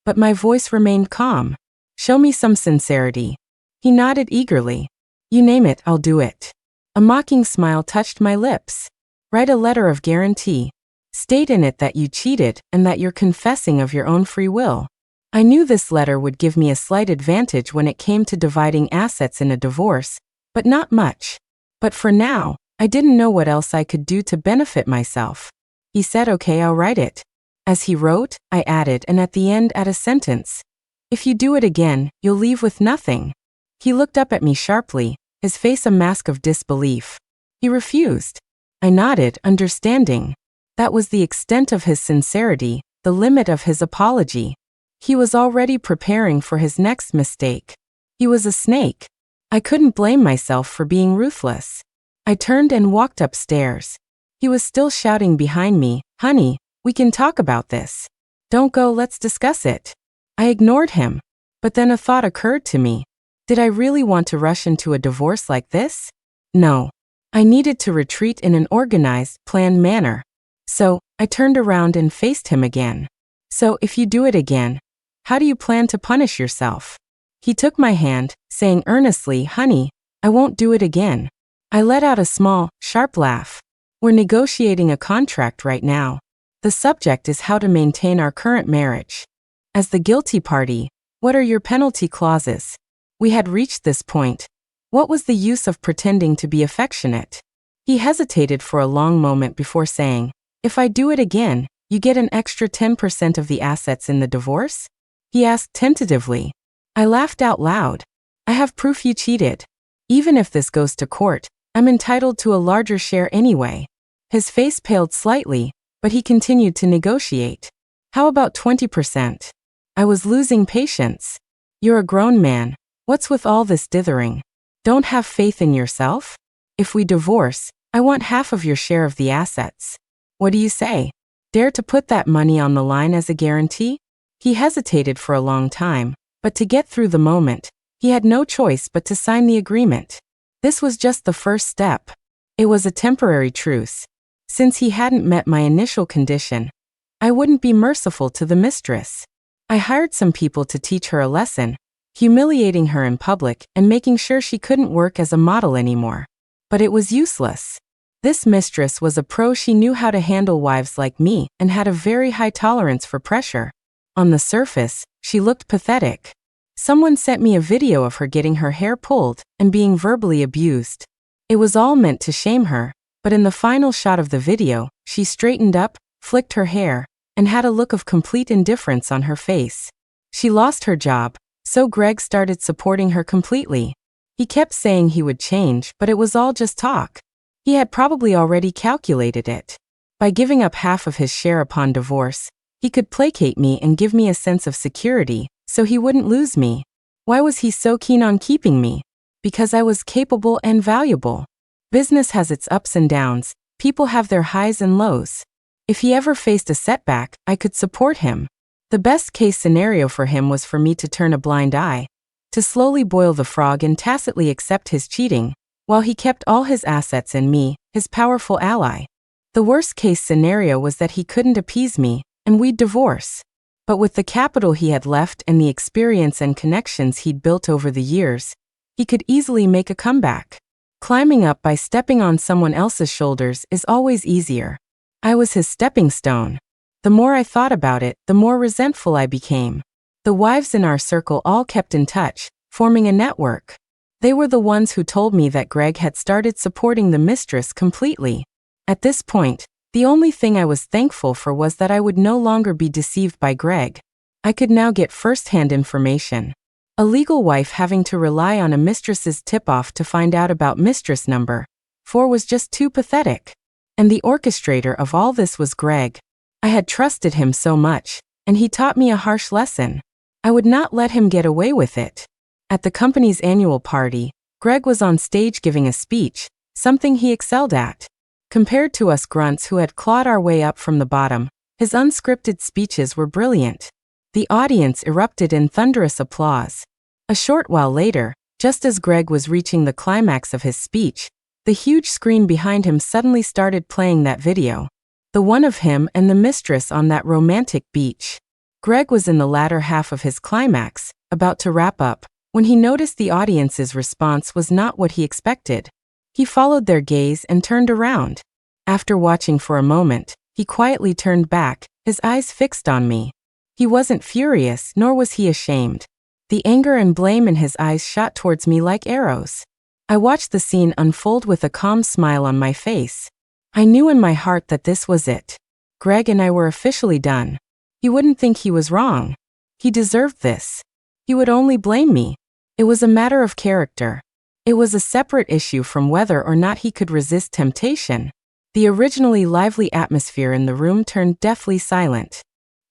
but my voice remained calm. "Show me some sincerity." He nodded eagerly. "You name it, I'll do it." A mocking smile touched my lips. "Write a letter of guarantee. State in it that you cheated and that you're confessing of your own free will." I knew this letter would give me a slight advantage when it came to dividing assets in a divorce, but not much. But for now, I didn't know what else I could do to benefit myself. He said, "Okay, I'll write it." As he wrote, I added, and at the end, add a sentence. "If you do it again, you'll leave with nothing." He looked up at me sharply, his face a mask of disbelief. He refused. I nodded, understanding. That was the extent of his sincerity, the limit of his apology. He was already preparing for his next mistake. He was a snake. I couldn't blame myself for being ruthless. I turned and walked upstairs. He was still shouting behind me, "Honey, we can talk about this. Don't go, let's discuss it." I ignored him. But then a thought occurred to me. Did I really want to rush into a divorce like this? No. I needed to retreat in an organized, planned manner. So, I turned around and faced him again. "So, if you do it again, how do you plan to punish yourself?" He took my hand, saying earnestly, "Honey, I won't do it again." I let out a small, sharp laugh. "We're negotiating a contract right now. The subject is how to maintain our current marriage. As the guilty party, what are your penalty clauses?" We had reached this point. What was the use of pretending to be affectionate? He hesitated for a long moment before saying, "If I do it again, you get an extra 10% of the assets in the divorce?" He asked tentatively. I laughed out loud. "I have proof you cheated. Even if this goes to court, I'm entitled to a larger share anyway." His face paled slightly, but he continued to negotiate. "How about 20%? I was losing patience. "You're a grown man. What's with all this dithering? Don't have faith in yourself? If we divorce, I want half of your share of the assets. What do you say? Dare to put that money on the line as a guarantee?" He hesitated for a long time, but to get through the moment, he had no choice but to sign the agreement. This was just the first step. It was a temporary truce. Since he hadn't met my initial condition, I wouldn't be merciful to the mistress. I hired some people to teach her a lesson, humiliating her in public and making sure she couldn't work as a model anymore. But it was useless. This mistress was a pro. She knew how to handle wives like me and had a very high tolerance for pressure. On the surface, she looked pathetic. Someone sent me a video of her getting her hair pulled and being verbally abused. It was all meant to shame her, but in the final shot of the video, she straightened up, flicked her hair, and had a look of complete indifference on her face. She lost her job, So Greg started supporting her completely. He kept saying he would change, but it was all just talk. He had probably already calculated it. By giving up half of his share upon divorce, he could placate me and give me a sense of security, so he wouldn't lose me. Why was he so keen on keeping me? Because I was capable and valuable. Business has its ups and downs, people have their highs and lows. If he ever faced a setback, I could support him. The best case scenario for him was for me to turn a blind eye, to slowly boil the frog and tacitly accept his cheating, while he kept all his assets in me, his powerful ally. The worst case scenario was that he couldn't appease me, and we'd divorce. But with the capital he had left and the experience and connections he'd built over the years, he could easily make a comeback. Climbing up by stepping on someone else's shoulders is always easier. I was his stepping stone. The more I thought about it, the more resentful I became. The wives in our circle all kept in touch, forming a network. They were the ones who told me that Greg had started supporting the mistress completely. At this point, the only thing I was thankful for was that I would no longer be deceived by Greg. I could now get first-hand information. A legal wife having to rely on a mistress's tip-off to find out about mistress number 4 was just too pathetic. And the orchestrator of all this was Greg. I had trusted him so much, and he taught me a harsh lesson. I would not let him get away with it. At the company's annual party, Greg was on stage giving a speech, something he excelled at. Compared to us grunts who had clawed our way up from the bottom, his unscripted speeches were brilliant. The audience erupted in thunderous applause. A short while later, just as Greg was reaching the climax of his speech, the huge screen behind him suddenly started playing that video. The one of him and the mistress on that romantic beach. Greg was in the latter half of his climax, about to wrap up, when he noticed the audience's response was not what he expected. He followed their gaze and turned around. After watching for a moment, he quietly turned back, his eyes fixed on me. He wasn't furious, nor was he ashamed. The anger and blame in his eyes shot towards me like arrows. I watched the scene unfold with a calm smile on my face. I knew in my heart that this was it. Greg and I were officially done. He wouldn't think he was wrong. He deserved this. He would only blame me. It was a matter of character. It was a separate issue from whether or not he could resist temptation. The originally lively atmosphere in the room turned deathly silent.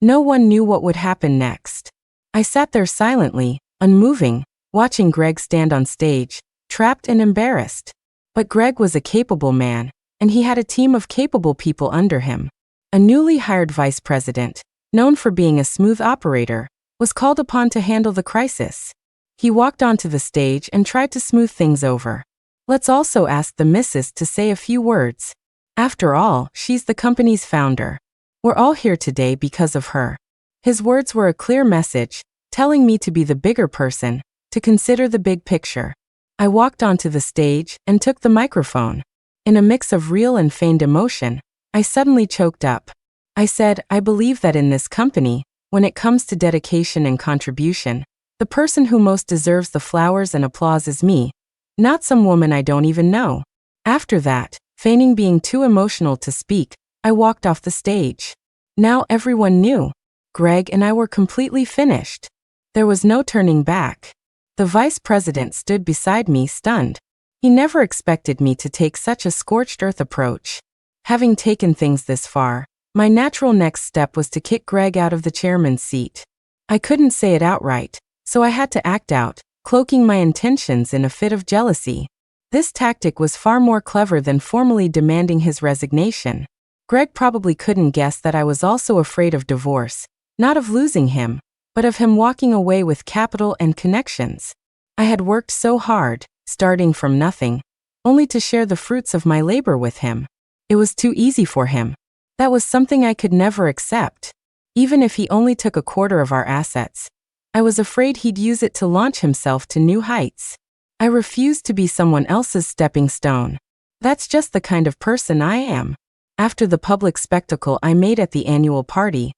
No one knew what would happen next. I sat there silently, unmoving, watching Greg stand on stage, trapped and embarrassed. But Greg was a capable man, and he had a team of capable people under him. A newly hired vice president, known for being a smooth operator, was called upon to handle the crisis. He walked onto the stage and tried to smooth things over. Let's also ask the missus to say a few words. After all, she's the company's founder. We're all here today because of her. His words were a clear message, telling me to be the bigger person, to consider the big picture. I walked onto the stage and took the microphone. In a mix of real and feigned emotion, I suddenly choked up. I said, I believe that in this company, when it comes to dedication and contribution, the person who most deserves the flowers and applause is me, not some woman I don't even know. After that, feigning being too emotional to speak, I walked off the stage. Now everyone knew. Greg and I were completely finished. There was no turning back. The vice president stood beside me, stunned. He never expected me to take such a scorched earth approach. Having taken things this far, my natural next step was to kick Greg out of the chairman's seat. I couldn't say it outright, so I had to act out, cloaking my intentions in a fit of jealousy. This tactic was far more clever than formally demanding his resignation. Greg probably couldn't guess that I was also afraid of divorce, not of losing him, but of him walking away with capital and connections. I had worked so hard, starting from nothing, only to share the fruits of my labor with him. It was too easy for him. That was something I could never accept. Even if he only took a quarter of our assets, I was afraid he'd use it to launch himself to new heights. I refused to be someone else's stepping stone. That's just the kind of person I am. After the public spectacle I made at the annual party,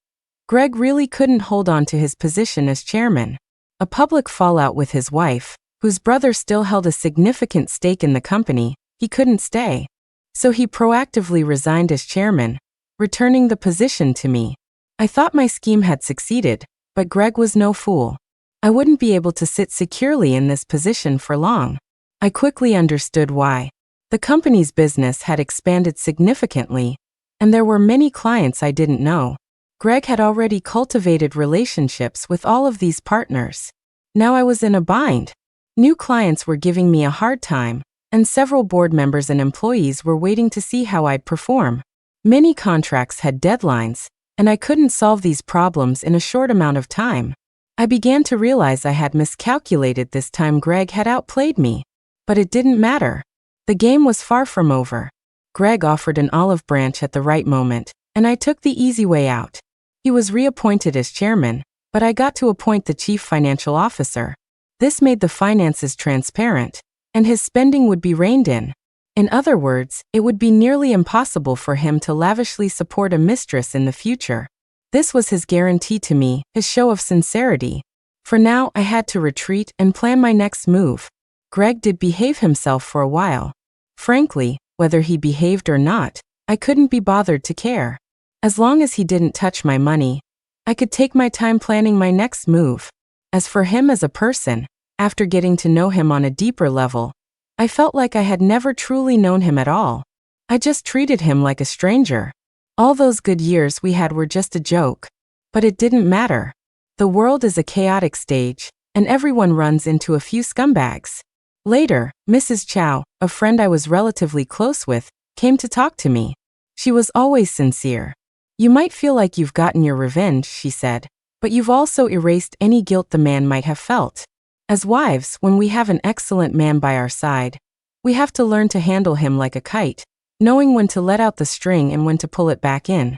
Greg really couldn't hold on to his position as chairman. A public fallout with his wife, whose brother still held a significant stake in the company, he couldn't stay. So he proactively resigned as chairman, returning the position to me. I thought my scheme had succeeded, but Greg was no fool. I wouldn't be able to sit securely in this position for long. I quickly understood why. The company's business had expanded significantly, and there were many clients I didn't know. Greg had already cultivated relationships with all of these partners. Now I was in a bind. New clients were giving me a hard time, and several board members and employees were waiting to see how I'd perform. Many contracts had deadlines, and I couldn't solve these problems in a short amount of time. I began to realize I had miscalculated this time. Greg had outplayed me. But it didn't matter. The game was far from over. Greg offered an olive branch at the right moment, and I took the easy way out. He was reappointed as chairman, but I got to appoint the chief financial officer. This made the finances transparent, and his spending would be reined in. In other words, it would be nearly impossible for him to lavishly support a mistress in the future. This was his guarantee to me, his show of sincerity. For now, I had to retreat and plan my next move. Greg did behave himself for a while. Frankly, whether he behaved or not, I couldn't be bothered to care. As long as he didn't touch my money, I could take my time planning my next move. As for him as a person, after getting to know him on a deeper level, I felt like I had never truly known him at all. I just treated him like a stranger. All those good years we had were just a joke. But it didn't matter. The world is a chaotic stage, and everyone runs into a few scumbags. Later, Mrs. Chow, a friend I was relatively close with, came to talk to me. She was always sincere. "You might feel like you've gotten your revenge," she said, "but you've also erased any guilt the man might have felt. As wives, when we have an excellent man by our side, we have to learn to handle him like a kite, knowing when to let out the string and when to pull it back in.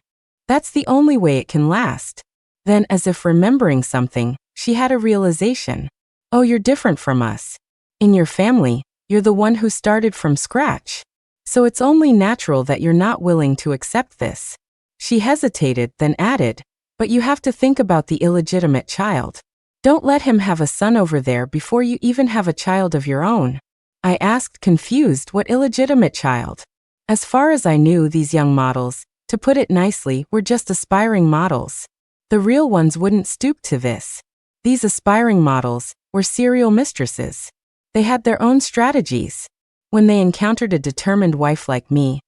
That's the only way it can last." Then, as if remembering something, she had a realization. "Oh, you're different from us. In your family, you're the one who started from scratch. So it's only natural that you're not willing to accept this." She hesitated, then added, "But you have to think about the illegitimate child. Don't let him have a son over there before you even have a child of your own." I asked, confused, what illegitimate child? As far as I knew, these young models, to put it nicely, were just aspiring models. The real ones wouldn't stoop to this. These aspiring models were serial mistresses. They had their own strategies. When they encountered a determined wife like me,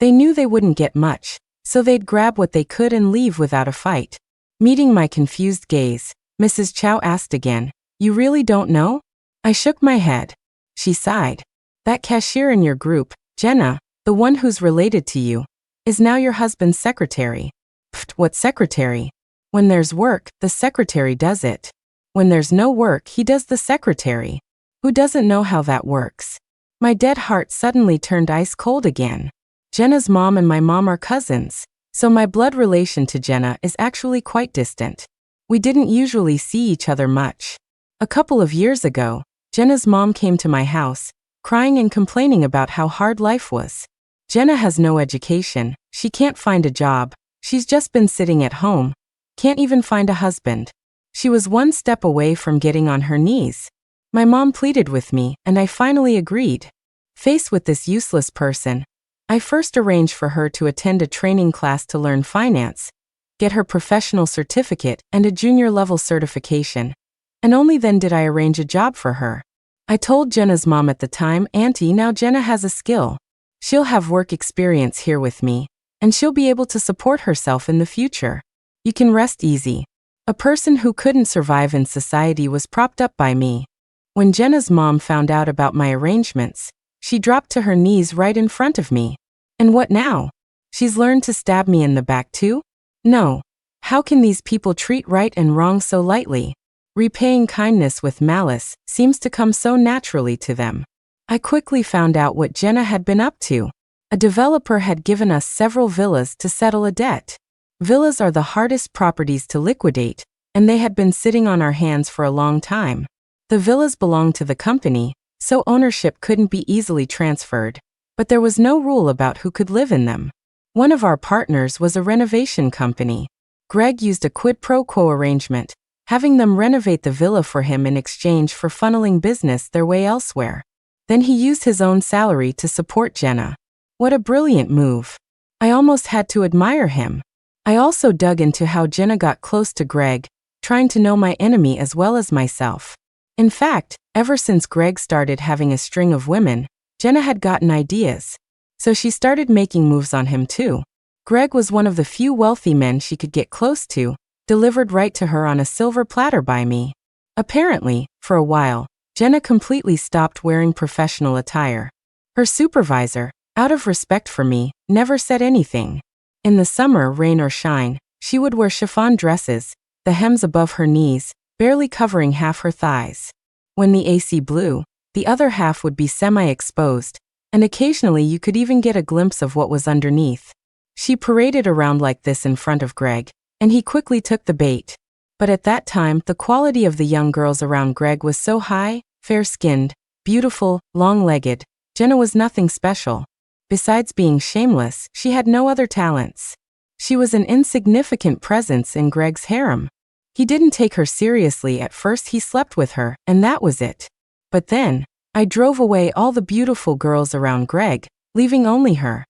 they knew they wouldn't get much, so they'd grab what they could and leave without a fight. Meeting my confused gaze, Mrs. Chow asked again, "You really don't know?" I shook my head. She sighed. "That cashier in your group, Jenna, the one who's related to you, is now your husband's secretary." "Pfft, what secretary? When there's work, the secretary does it. When there's no work, he does the secretary. Who doesn't know how that works?" My dead heart suddenly turned ice cold again. Jenna's mom and my mom are cousins, so my blood relation to Jenna is actually quite distant. We didn't usually see each other much. A couple of years ago, Jenna's mom came to my house, crying and complaining about how hard life was. Jenna has no education, she can't find a job, she's just been sitting at home, can't even find a husband. She was one step away from getting on her knees. My mom pleaded with me, and I finally agreed. Faced with this useless person, I first arranged for her to attend a training class to learn finance, get her professional certificate and a junior-level certification, and only then did I arrange a job for her. I told Jenna's mom at the time, "Auntie, now Jenna has a skill. She'll have work experience here with me, and she'll be able to support herself in the future. You can rest easy." A person who couldn't survive in society was propped up by me. When Jenna's mom found out about my arrangements, she dropped to her knees right in front of me. And what now? She's learned to stab me in the back too? No. How can these people treat right and wrong so lightly? Repaying kindness with malice seems to come so naturally to them. I quickly found out what Jenna had been up to. A developer had given us several villas to settle a debt. Villas are the hardest properties to liquidate, and they had been sitting on our hands for a long time. The villas belonged to the company, so ownership couldn't be easily transferred, but there was no rule about who could live in them. One of our partners was a renovation company. Greg used a quid pro quo arrangement, having them renovate the villa for him in exchange for funneling business their way elsewhere. Then he used his own salary to support Jenna. What a brilliant move. I almost had to admire him. I also dug into how Jenna got close to Greg, trying to know my enemy as well as myself. In fact, ever since Greg started having a string of women, Jenna had gotten ideas. So she started making moves on him too. Greg was one of the few wealthy men she could get close to, delivered right to her on a silver platter by me. Apparently, for a while, Jenna completely stopped wearing professional attire. Her supervisor, out of respect for me, never said anything. In the summer, rain or shine, she would wear chiffon dresses, the hems above her knees, barely covering half her thighs. When the AC blew, the other half would be semi-exposed, and occasionally you could even get a glimpse of what was underneath. She paraded around like this in front of Greg, and he quickly took the bait. But at that time, the quality of the young girls around Greg was so high, fair-skinned, beautiful, long-legged. Jenna was nothing special. Besides being shameless, she had no other talents. She was an insignificant presence in Greg's harem. He didn't take her seriously at first. He slept with her, and that was it. But then, I drove away all the beautiful girls around Greg, leaving only her.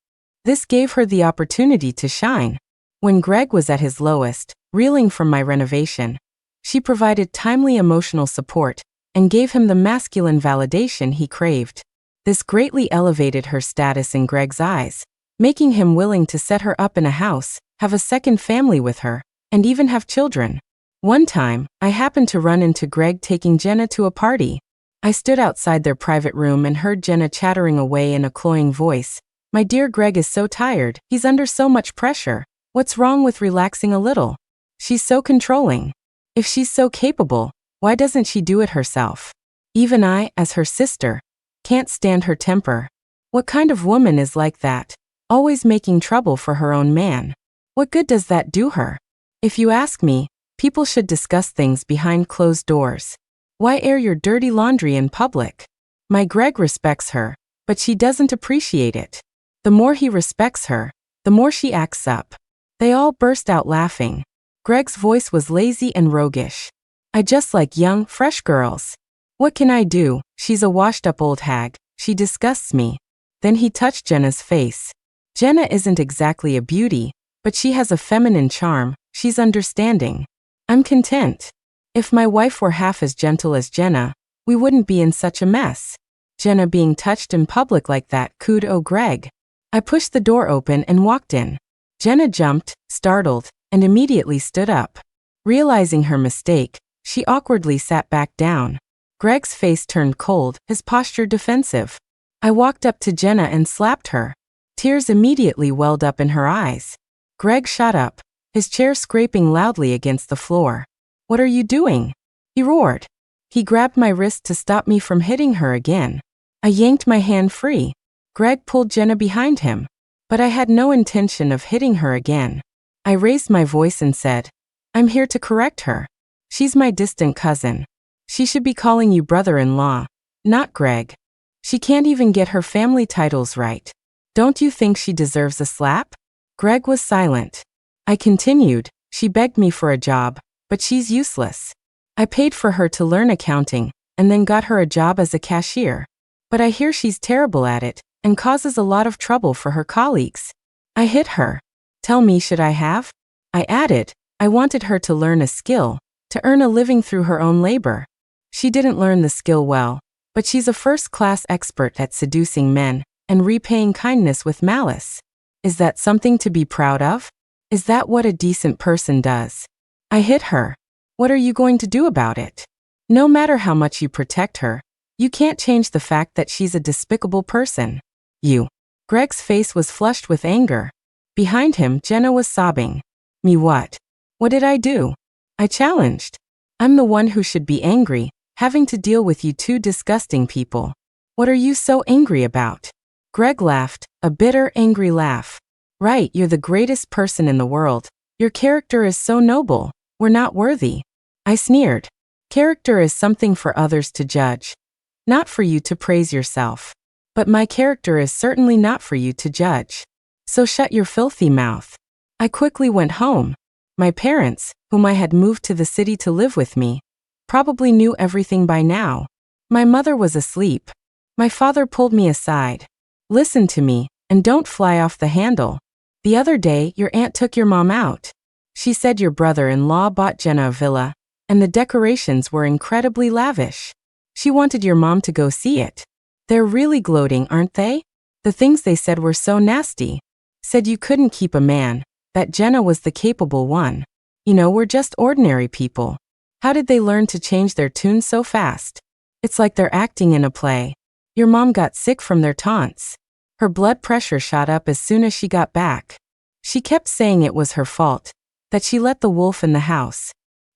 This gave her the opportunity to shine. When Greg was at his lowest, reeling from my renovation, she provided timely emotional support and gave him the masculine validation he craved. This greatly elevated her status in Greg's eyes, making him willing to set her up in a house, have a second family with her, and even have children. One time, I happened to run into Greg taking Jenna to a party. I stood outside their private room and heard Jenna chattering away in a cloying voice. "My dear Greg is so tired, he's under so much pressure. What's wrong with relaxing a little? She's so controlling. If she's so capable, why doesn't she do it herself? Even I, as her sister, can't stand her temper. What kind of woman is like that? Always making trouble for her own man. What good does that do her? If you ask me, people should discuss things behind closed doors. Why air your dirty laundry in public?" My Greg respects her, but she doesn't appreciate it. The more he respects her, the more she acts up. They all burst out laughing. Greg's voice was lazy and roguish. "I just like young, fresh girls. What can I do? She's a washed-up old hag. She disgusts me." Then he touched Jenna's face. "Jenna isn't exactly a beauty, but she has a feminine charm. She's understanding. I'm content. If my wife were half as gentle as Jenna, we wouldn't be in such a mess." Jenna being touched in public like that cooed Greg. I pushed the door open and walked in. Jenna jumped, startled, and immediately stood up. Realizing her mistake, she awkwardly sat back down. Greg's face turned cold, his posture defensive. I walked up to Jenna and slapped her. Tears immediately welled up in her eyes. Greg shot up, his chair scraping loudly against the floor. "What are you doing?" he roared. He grabbed my wrist to stop me from hitting her again. I yanked my hand free. Greg pulled Jenna behind him, but I had no intention of hitting her again. I raised my voice and said, "I'm here to correct her. She's my distant cousin. She should be calling you brother-in-law, not Greg. She can't even get her family titles right. Don't you think she deserves a slap?" Greg was silent. I continued, "She begged me for a job, but she's useless. I paid for her to learn accounting, and then got her a job as a cashier. But I hear she's terrible at it, and causes a lot of trouble for her colleagues. I hit her. Tell me, should I have?" I added, I wanted her to learn a skill, to earn a living through her own labor. She didn't learn the skill well, but she's a first-class expert at seducing men, and repaying kindness with malice. Is that something to be proud of? Is that what a decent person does? I hit her. What are you going to do about it? No matter how much you protect her, you can't change the fact that she's a despicable person. You. Greg's face was flushed with anger. Behind him, Jenna was sobbing. Me what? What did I do? I challenged. I'm the one who should be angry, having to deal with you two disgusting people. What are you so angry about? Greg laughed, a bitter, angry laugh. Right, you're the greatest person in the world. Your character is so noble. We're not worthy. I sneered. Character is something for others to judge, not for you to praise yourself. But my character is certainly not for you to judge. So shut your filthy mouth. I quickly went home. My parents, whom I had moved to the city to live with me, probably knew everything by now. My mother was asleep. My father pulled me aside. Listen to me, and don't fly off the handle. The other day, your aunt took your mom out. She said your brother-in-law bought Jenna a villa, and the decorations were incredibly lavish. She wanted your mom to go see it. They're really gloating, aren't they? The things they said were so nasty. Said you couldn't keep a man, that Jenna was the capable one. You know, we're just ordinary people. How did they learn to change their tune so fast? It's like they're acting in a play. Your mom got sick from their taunts. Her blood pressure shot up as soon as she got back. She kept saying it was her fault, that she let the wolf in the house.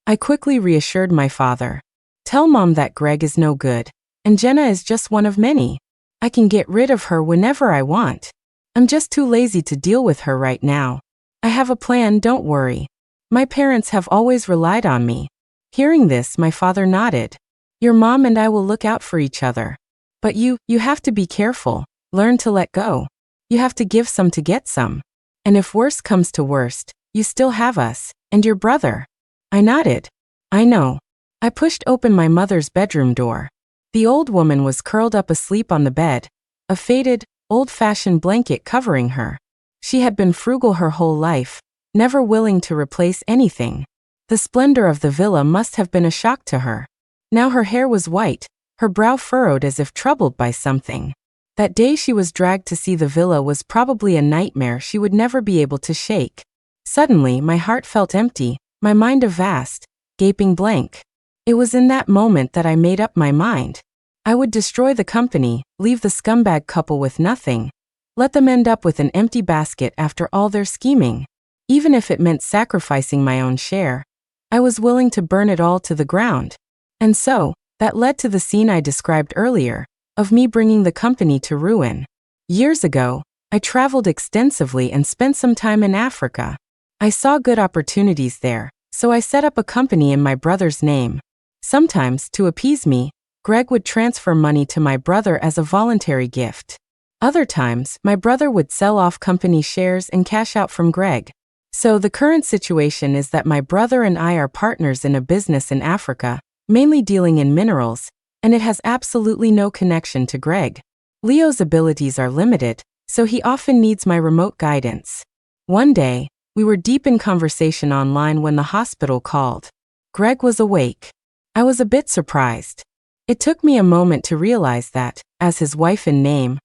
I quickly reassured my father. Tell Mom that Greg is no good, and Jenna is just one of many. I can get rid of her whenever I want. I'm just too lazy to deal with her right now. I have a plan, don't worry. My parents have always relied on me. Hearing this, my father nodded. Your mom and I will look out for each other. But you have to be careful. Learn to let go. You have to give some to get some. And if worst comes to worst, you still have us, and your brother. I nodded. I know. I pushed open my mother's bedroom door. The old woman was curled up asleep on the bed, a faded, old-fashioned blanket covering her. She had been frugal her whole life, never willing to replace anything. The splendor of the villa must have been a shock to her. Now her hair was white, her brow furrowed as if troubled by something. That day she was dragged to see the villa was probably a nightmare she would never be able to shake. Suddenly, my heart felt empty, my mind a vast, gaping blank. It was in that moment that I made up my mind. I would destroy the company, leave the scumbag couple with nothing. Let them end up with an empty basket after all their scheming. Even if it meant sacrificing my own share, I was willing to burn it all to the ground. And so, that led to the scene I described earlier, of me bringing the company to ruin. Years ago, I traveled extensively and spent some time in Africa. I saw good opportunities there, so I set up a company in my brother's name. Sometimes, to appease me, Greg would transfer money to my brother as a voluntary gift. Other times, my brother would sell off company shares and cash out from Greg. So the current situation is that my brother and I are partners in a business in Africa, mainly dealing in minerals, and it has absolutely no connection to Greg. Leo's abilities are limited, so he often needs my remote guidance. One day, we were deep in conversation online when the hospital called. Greg was awake. I was a bit surprised. It took me a moment to realize that, as his wife in name,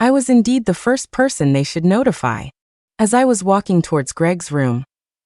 I was indeed the first person they should notify. As I was walking towards Greg's room,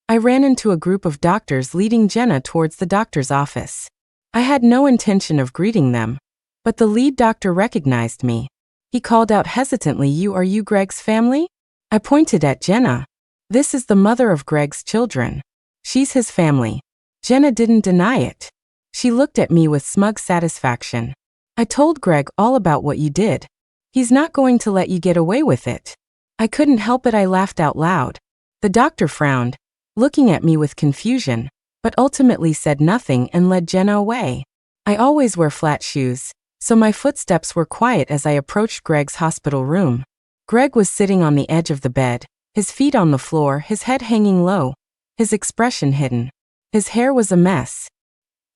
I ran into a group of doctors leading Jenna towards the doctor's office. I had no intention of greeting them, but the lead doctor recognized me. He called out hesitantly, Are you Greg's family? I pointed at Jenna. This is the mother of Greg's children. She's his family. Jenna didn't deny it. She looked at me with smug satisfaction. I told Greg all about what you did. He's not going to let you get away with it. I couldn't help it, I laughed out loud. The doctor frowned, looking at me with confusion, but ultimately said nothing and led Jenna away. I always wear flat shoes, so my footsteps were quiet as I approached Greg's hospital room. Greg was sitting on the edge of the bed, his feet on the floor, his head hanging low, his expression hidden. His hair was a mess.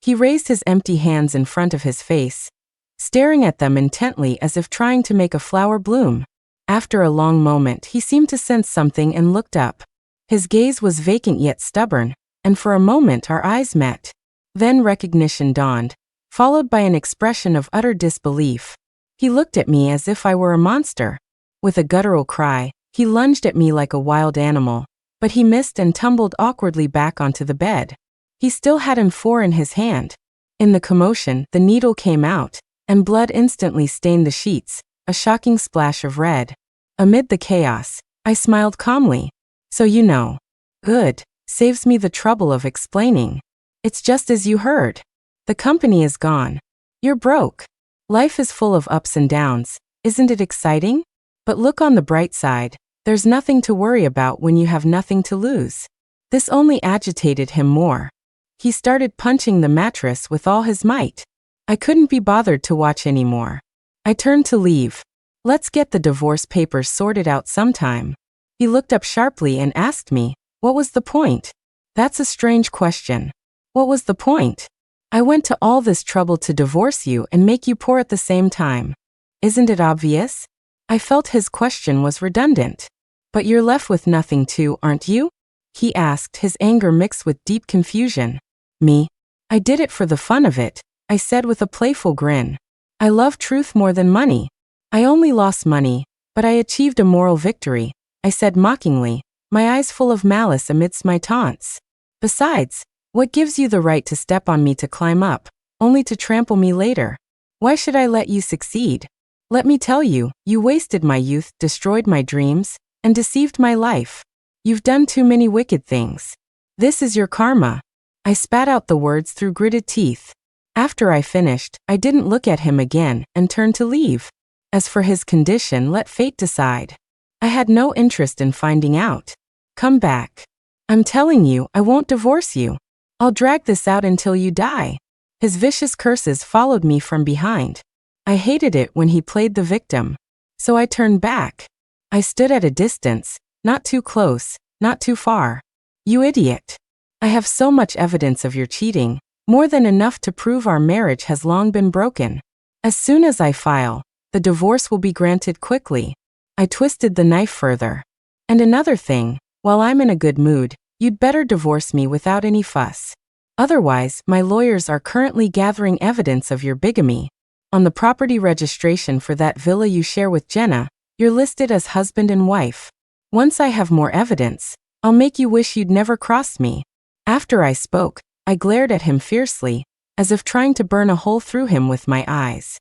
He raised his empty hands in front of his face, staring at them intently as if trying to make a flower bloom. After a long moment, he seemed to sense something and looked up. His gaze was vacant yet stubborn, and for a moment our eyes met. Then recognition dawned, followed by an expression of utter disbelief. He looked at me as if I were a monster. With a guttural cry, he lunged at me like a wild animal, but he missed and tumbled awkwardly back onto the bed. He still had M4 in his hand. In the commotion, the needle came out, and blood instantly stained the sheets, a shocking splash of red. Amid the chaos, I smiled calmly. So you know. Good. Saves me the trouble of explaining. It's just as you heard. The company is gone. You're broke. Life is full of ups and downs, isn't it exciting? But look on the bright side, there's nothing to worry about when you have nothing to lose. This only agitated him more. He started punching the mattress with all his might. I couldn't be bothered to watch anymore. I turned to leave. Let's get the divorce papers sorted out sometime. He looked up sharply and asked me, what was the point? That's a strange question. What was the point? I went to all this trouble to divorce you and make you poor at the same time. Isn't it obvious? I felt his question was redundant. But you're left with nothing too, aren't you? He asked, his anger mixed with deep confusion. Me? I did it for the fun of it, I said with a playful grin. I love truth more than money. I only lost money, but I achieved a moral victory, I said mockingly, my eyes full of malice amidst my taunts. Besides, what gives you the right to step on me to climb up, only to trample me later? Why should I let you succeed? Let me tell you, you wasted my youth, destroyed my dreams, and deceived my life. You've done too many wicked things. This is your karma. I spat out the words through gritted teeth. After I finished, I didn't look at him again and turned to leave. As for his condition, let fate decide. I had no interest in finding out. Come back. I'm telling you, I won't divorce you. I'll drag this out until you die. His vicious curses followed me from behind. I hated it when he played the victim. So I turned back. I stood at a distance, not too close, not too far. You idiot. I have so much evidence of your cheating, more than enough to prove our marriage has long been broken. As soon as I file, the divorce will be granted quickly. I twisted the knife further. And another thing, while I'm in a good mood, you'd better divorce me without any fuss. Otherwise, my lawyers are currently gathering evidence of your bigamy. On the property registration for that villa you share with Jenna, you're listed as husband and wife. Once I have more evidence, I'll make you wish you'd never crossed me. After I spoke, I glared at him fiercely, as if trying to burn a hole through him with my eyes.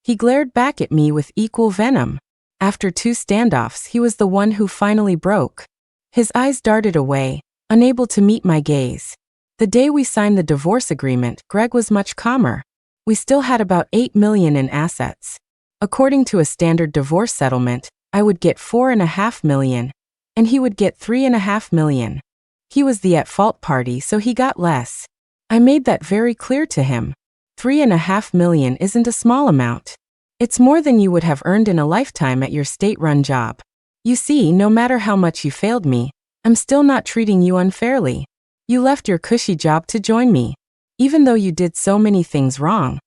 He glared back at me with equal venom. After 2 standoffs, he was the one who finally broke. His eyes darted away, unable to meet my gaze. The day we signed the divorce agreement, Greg was much calmer. We still had about $8 million in assets. According to a standard divorce settlement, I would get $4.5 million, and he would get $3.5 million. He was the at-fault party, so he got less. I made that very clear to him. $3.5 million isn't a small amount. It's more than you would have earned in a lifetime at your state-run job. You see, no matter how much you failed me, I'm still not treating you unfairly. You left your cushy job to join me. Even though you did so many things wrong,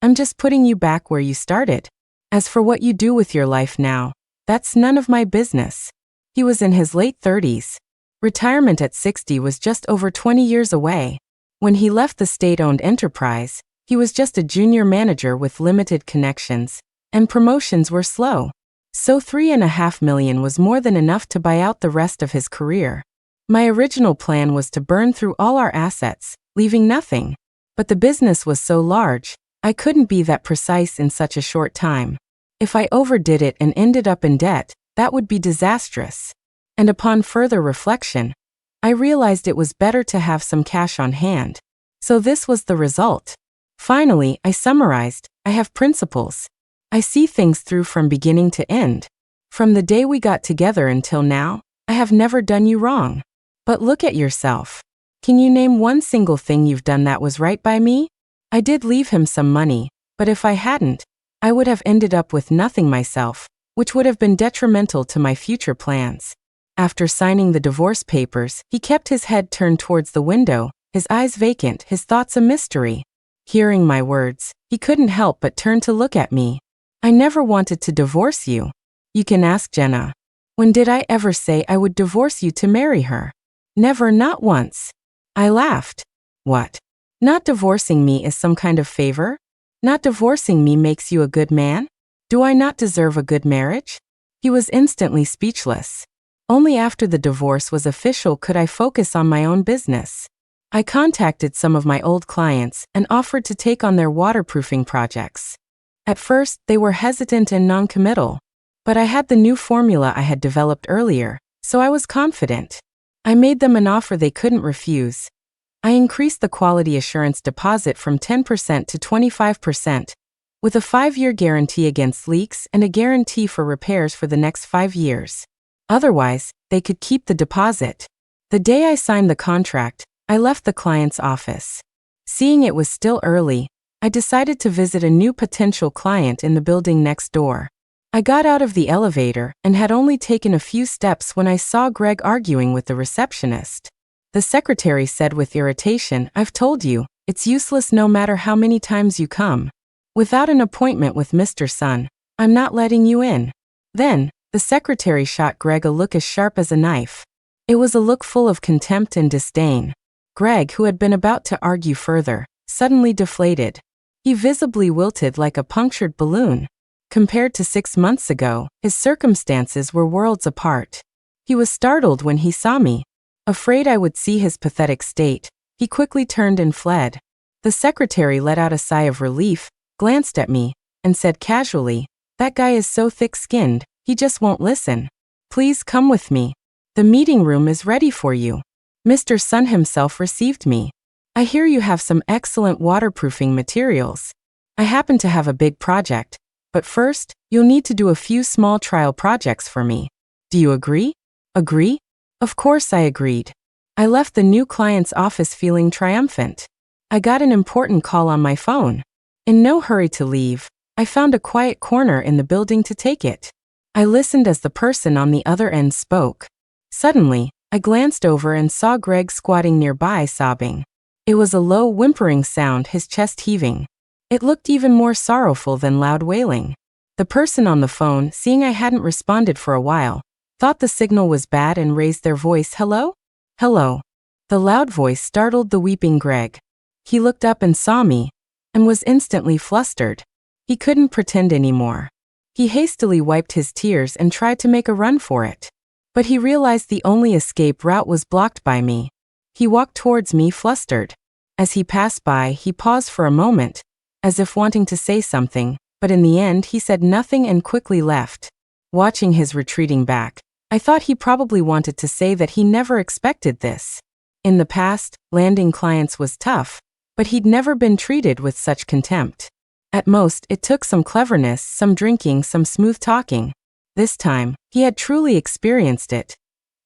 I'm just putting you back where you started. As for what you do with your life now, that's none of my business. He was in his late 30s. Retirement at 60 was just over 20 years away. When he left the state-owned enterprise, he was just a junior manager with limited connections, and promotions were slow. So $3.5 million was more than enough to buy out the rest of his career. My original plan was to burn through all our assets, leaving nothing. But the business was so large, I couldn't be that precise in such a short time. If I overdid it and ended up in debt, that would be disastrous. And upon further reflection, I realized it was better to have some cash on hand. So this was the result. Finally, I summarized, I have principles. I see things through from beginning to end. From the day we got together until now, I have never done you wrong. But look at yourself. Can you name one single thing you've done that was right by me? I did leave him some money, but if I hadn't, I would have ended up with nothing myself, which would have been detrimental to my future plans. After signing the divorce papers, he kept his head turned towards the window, his eyes vacant, his thoughts a mystery. Hearing my words, he couldn't help but turn to look at me. I never wanted to divorce you. You can ask Jenna. When did I ever say I would divorce you to marry her? Never, not once. I laughed. What? Not divorcing me is some kind of favor? Not divorcing me makes you a good man? Do I not deserve a good marriage? He was instantly speechless. Only after the divorce was official could I focus on my own business. I contacted some of my old clients and offered to take on their waterproofing projects. At first, they were hesitant and non-committal, but I had the new formula I had developed earlier, so I was confident. I made them an offer they couldn't refuse. I increased the quality assurance deposit from 10% to 25%, with a 5-year guarantee against leaks and a guarantee for repairs for the next 5 years. Otherwise, they could keep the deposit. The day I signed the contract, I left the client's office. Seeing it was still early, I decided to visit a new potential client in the building next door. I got out of the elevator and had only taken a few steps when I saw Greg arguing with the receptionist. The secretary said with irritation, "I've told you, it's useless no matter how many times you come. Without an appointment with Mr. Sun, I'm not letting you in." Then, the secretary shot Greg a look as sharp as a knife. It was a look full of contempt and disdain. Greg, who had been about to argue further, suddenly deflated. He visibly wilted like a punctured balloon. Compared to 6 months ago, his circumstances were worlds apart. He was startled when he saw me. Afraid I would see his pathetic state, he quickly turned and fled. The secretary let out a sigh of relief, glanced at me, and said casually, "That guy is so thick-skinned, he just won't listen. Please come with me. The meeting room is ready for you." Mr. Sun himself received me. "I hear you have some excellent waterproofing materials. I happen to have a big project, but first, you'll need to do a few small trial projects for me. Do you agree?" "Agree?" Of course I agreed. I left the new client's office feeling triumphant. I got an important call on my phone. In no hurry to leave, I found a quiet corner in the building to take it. I listened as the person on the other end spoke. Suddenly, I glanced over and saw Greg squatting nearby sobbing. It was a low, whimpering sound, his chest heaving. It looked even more sorrowful than loud wailing. The person on the phone, seeing I hadn't responded for a while, thought the signal was bad and raised their voice. "Hello? Hello." The loud voice startled the weeping Greg. He looked up and saw me, and was instantly flustered. He couldn't pretend anymore. He hastily wiped his tears and tried to make a run for it. But he realized the only escape route was blocked by me. He walked towards me flustered. As he passed by, he paused for a moment, as if wanting to say something, but in the end he said nothing and quickly left. Watching his retreating back, I thought he probably wanted to say that he never expected this. In the past, landing clients was tough, but he'd never been treated with such contempt. At most, it took some cleverness, some drinking, some smooth talking. This time, he had truly experienced it.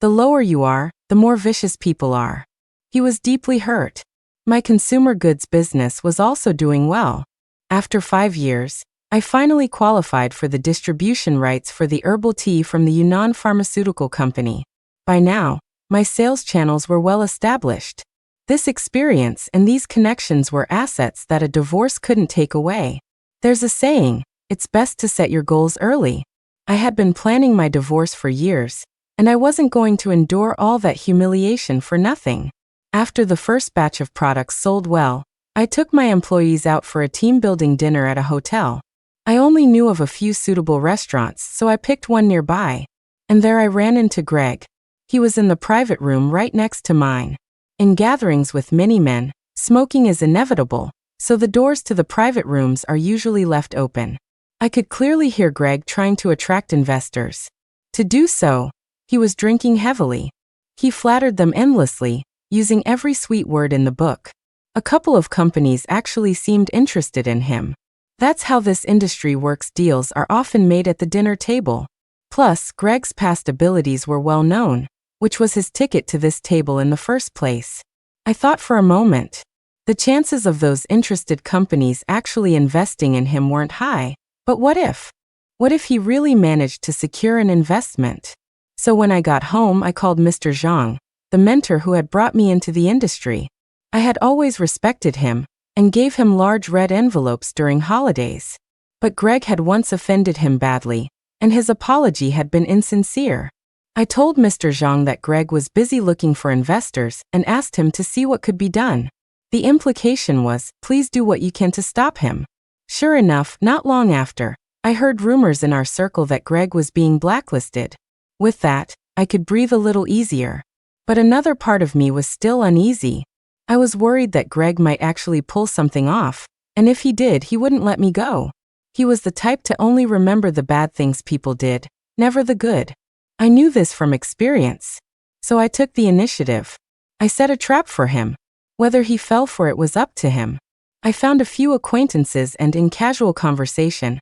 The lower you are, the more vicious people are. He was deeply hurt. My consumer goods business was also doing well. After 5 years, I finally qualified for the distribution rights for the herbal tea from the Yunnan Pharmaceutical Company. By now, my sales channels were well established. This experience and these connections were assets that a divorce couldn't take away. There's a saying, it's best to set your goals early. I had been planning my divorce for years, and I wasn't going to endure all that humiliation for nothing. After the first batch of products sold well, I took my employees out for a team-building dinner at a hotel. I only knew of a few suitable restaurants, so I picked one nearby. And there I ran into Greg. He was in the private room right next to mine. In gatherings with many men, smoking is inevitable, so the doors to the private rooms are usually left open. I could clearly hear Greg trying to attract investors. To do so, he was drinking heavily. He flattered them endlessly, using every sweet word in the book. A couple of companies actually seemed interested in him. That's how this industry works. Deals are often made at the dinner table. Plus, Greg's past abilities were well known, which was his ticket to this table in the first place. I thought for a moment. The chances of those interested companies actually investing in him weren't high, but what if? What if he really managed to secure an investment? So when I got home, I called Mr. Zhang, the mentor who had brought me into the industry. I had always respected him, and gave him large red envelopes during holidays. But Greg had once offended him badly, and his apology had been insincere. I told Mr. Zhang that Greg was busy looking for investors and asked him to see what could be done. The implication was, please do what you can to stop him. Sure enough, not long after, I heard rumors in our circle that Greg was being blacklisted. With that, I could breathe a little easier. But another part of me was still uneasy. I was worried that Greg might actually pull something off, and if he did, he wouldn't let me go. He was the type to only remember the bad things people did, never the good. I knew this from experience. So I took the initiative. I set a trap for him. Whether he fell for it was up to him. I found a few acquaintances and in casual conversation,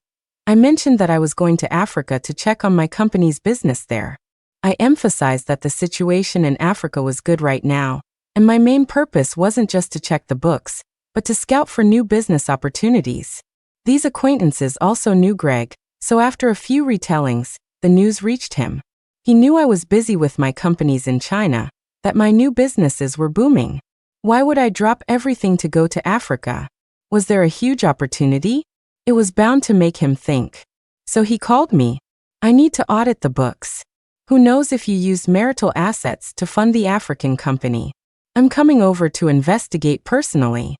I mentioned that I was going to Africa to check on my company's business there. I emphasized that the situation in Africa was good right now, and my main purpose wasn't just to check the books, but to scout for new business opportunities. These acquaintances also knew Greg, so after a few retellings, the news reached him. He knew I was busy with my companies in China, that my new businesses were booming. Why would I drop everything to go to Africa? Was there a huge opportunity? It was bound to make him think. So he called me. I need to audit the books. Who knows if you used marital assets to fund the African company? I'm coming over to investigate personally.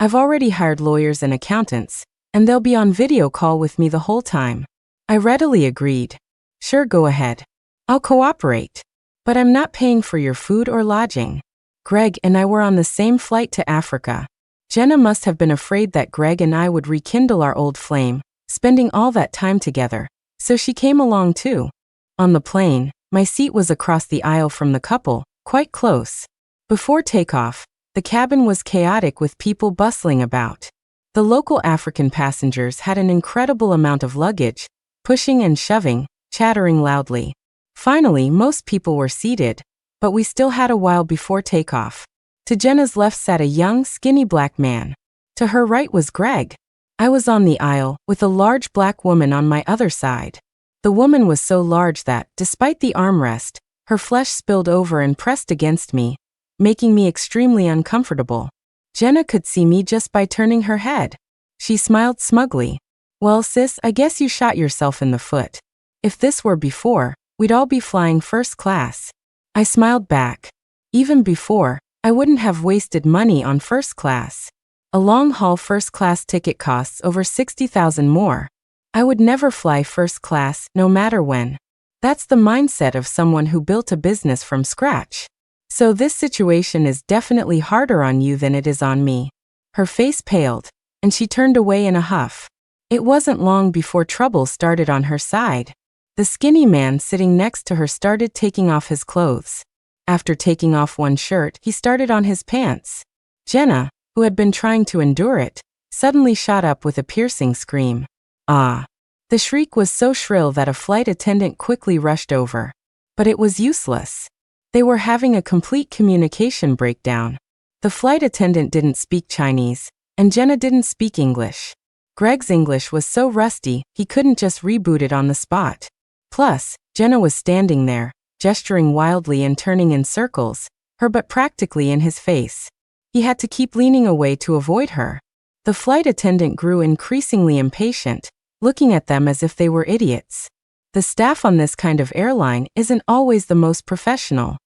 I've already hired lawyers and accountants, and they'll be on video call with me the whole time. I readily agreed. Sure, go ahead. I'll cooperate. But I'm not paying for your food or lodging. Greg and I were on the same flight to Africa. Jenna must have been afraid that Greg and I would rekindle our old flame, spending all that time together, so she came along too. On the plane, my seat was across the aisle from the couple, quite close. Before takeoff, the cabin was chaotic with people bustling about. The local African passengers had an incredible amount of luggage, pushing and shoving, chattering loudly. Finally, most people were seated, but we still had a while before takeoff. To Jenna's left sat a young, skinny black man. To her right was Greg. I was on the aisle, with a large black woman on my other side. The woman was so large that, despite the armrest, her flesh spilled over and pressed against me, making me extremely uncomfortable. Jenna could see me just by turning her head. She smiled smugly. Well, sis, I guess you shot yourself in the foot. If this were before, we'd all be flying first class. I smiled back. Even before, I wouldn't have wasted money on first class. A long-haul first-class ticket costs over $60,000 more. I would never fly first class, no matter when. That's the mindset of someone who built a business from scratch. So this situation is definitely harder on you than it is on me. Her face paled, and she turned away in a huff. It wasn't long before trouble started on her side. The skinny man sitting next to her started taking off his clothes. After taking off one shirt, he started on his pants. Jenna, who had been trying to endure it, suddenly shot up with a piercing scream. Ah! The shriek was so shrill that a flight attendant quickly rushed over. But it was useless. They were having a complete communication breakdown. The flight attendant didn't speak Chinese, and Jenna didn't speak English. Greg's English was so rusty, he couldn't just reboot it on the spot. Plus, Jenna was standing there, gesturing wildly and turning in circles, her butt practically in his face. He had to keep leaning away to avoid her. The flight attendant grew increasingly impatient, looking at them as if they were idiots. The staff on this kind of airline isn't always the most professional.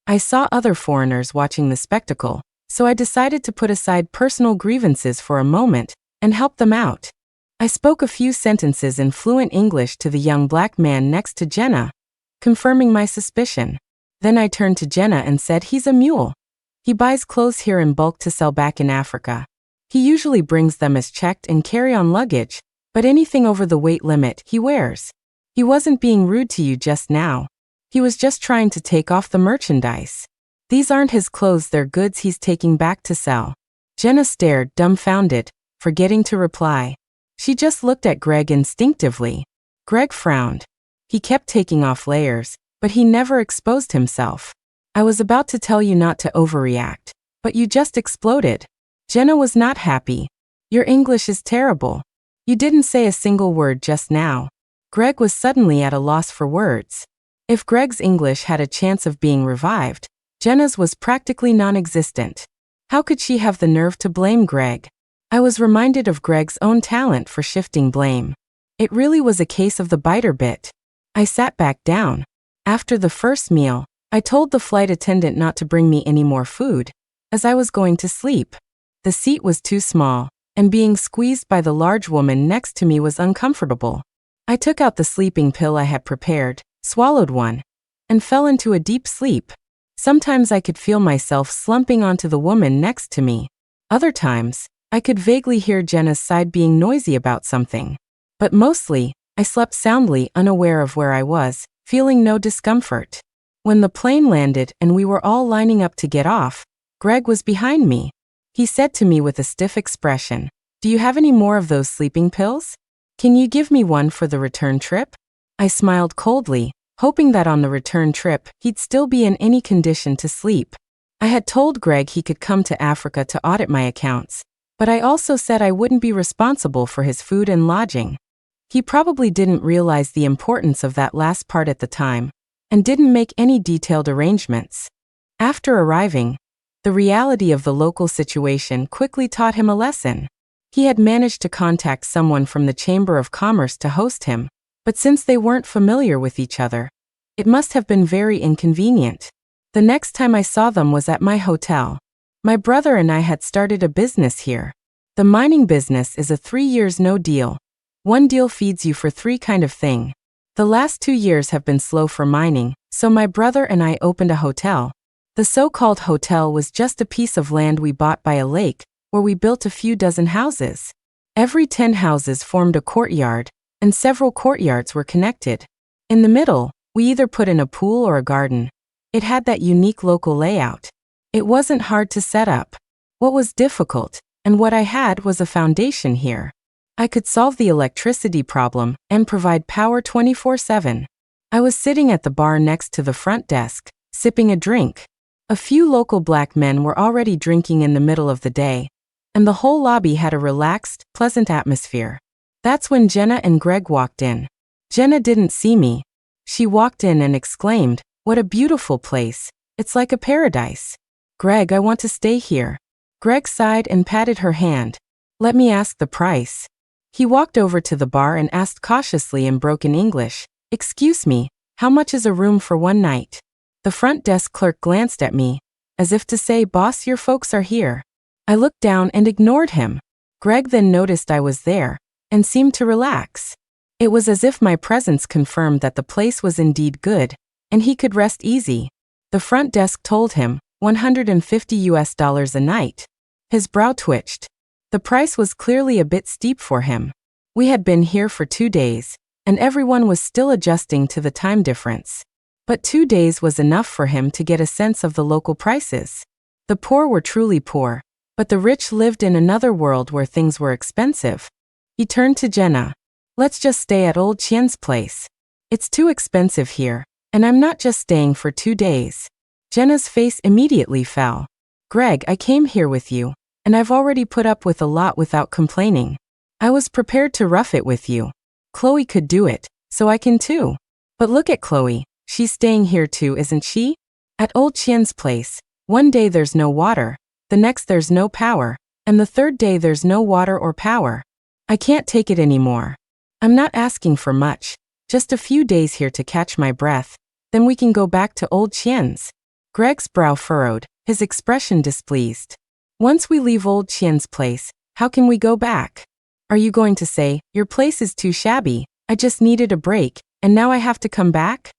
I saw other foreigners watching the spectacle, so I decided to put aside personal grievances for a moment and help them out. I spoke a few sentences in fluent English to the young black man next to Jenna, confirming my suspicion. Then I turned to Jenna and said, "He's a mule. He buys clothes here in bulk to sell back in Africa. He usually brings them as checked and carry-on luggage, but anything over the weight limit he wears. He wasn't being rude to you just now. He was just trying to take off the merchandise. These aren't his clothes, they're goods he's taking back to sell." Jenna stared, dumbfounded, forgetting to reply. She just looked at Greg instinctively. Greg frowned. He kept taking off layers, but he never exposed himself. "I was about to tell you not to overreact, but you just exploded." Jenna was not happy. "Your English is terrible. You didn't say a single word just now." Greg was suddenly at a loss for words. If Greg's English had a chance of being revived, Jenna's was practically non-existent. How could she have the nerve to blame Greg? I was reminded of Greg's own talent for shifting blame. It really was a case of the biter bit. I sat back down. After the first meal, I told the flight attendant not to bring me any more food, as I was going to sleep. The seat was too small, and being squeezed by the large woman next to me was uncomfortable. I took out the sleeping pill I had prepared, swallowed one, and fell into a deep sleep. Sometimes I could feel myself slumping onto the woman next to me. Other times, I could vaguely hear Jenna's side being noisy about something. But mostly, I slept soundly, unaware of where I was, feeling no discomfort. When the plane landed and we were all lining up to get off, Greg was behind me. He said to me with a stiff expression, "Do you have any more of those sleeping pills? Can you give me one for the return trip?" I smiled coldly, hoping that on the return trip, he'd still be in any condition to sleep. I had told Greg he could come to Africa to audit my accounts, but I also said I wouldn't be responsible for his food and lodging. He probably didn't realize the importance of that last part at the time, and didn't make any detailed arrangements. After arriving, the reality of the local situation quickly taught him a lesson. He had managed to contact someone from the Chamber of Commerce to host him, but since they weren't familiar with each other, it must have been very inconvenient. The next time I saw them was at my hotel. My brother and I had started a business here. The mining business is a 3 years no deal. One deal feeds you for 3 kind of thing. The last 2 years have been slow for mining, so my brother and I opened a hotel. The so-called hotel was just a piece of land we bought by a lake, where we built a few dozen houses. Every 10 houses formed a courtyard, and several courtyards were connected. In the middle, we either put in a pool or a garden. It had that unique local layout. It wasn't hard to set up. What was difficult, and what I had, was a foundation here. I could solve the electricity problem and provide power 24/7. I was sitting at the bar next to the front desk, sipping a drink. A few local black men were already drinking in the middle of the day, and the whole lobby had a relaxed, pleasant atmosphere. That's when Jenna and Greg walked in. Jenna didn't see me. She walked in and exclaimed, "What a beautiful place. It's like a paradise." "Greg, I want to stay here." Greg sighed and patted her hand. "Let me ask the price." He walked over to the bar and asked cautiously in broken English, "Excuse me, how much is a room for one night?" The front desk clerk glanced at me, as if to say, "Boss, your folks are here." I looked down and ignored him. Greg then noticed I was there, and seemed to relax. It was as if my presence confirmed that the place was indeed good, and he could rest easy. The front desk told him, $150 a night. His brow twitched. The price was clearly a bit steep for him. We had been here for 2 days, and everyone was still adjusting to the time difference. But 2 days was enough for him to get a sense of the local prices. The poor were truly poor, but the rich lived in another world where things were expensive. He turned to Jenna. "Let's just stay at Old Chien's place. It's too expensive here, and I'm not just staying for 2 days. Jenna's face immediately fell. "Greg, I came here with you, and I've already put up with a lot without complaining. I was prepared to rough it with you. Chloe could do it, so I can too. But look at Chloe, she's staying here too, isn't she? At Old Chien's place, one day there's no water, the next there's no power, and the third day there's no water or power. I can't take it anymore. I'm not asking for much, just a few days here to catch my breath, then we can go back to Old Chien's." Greg's brow furrowed, his expression displeased. "Once we leave Old Chien's place, how can we go back? Are you going to say, your place is too shabby, I just needed a break, and now I have to come back?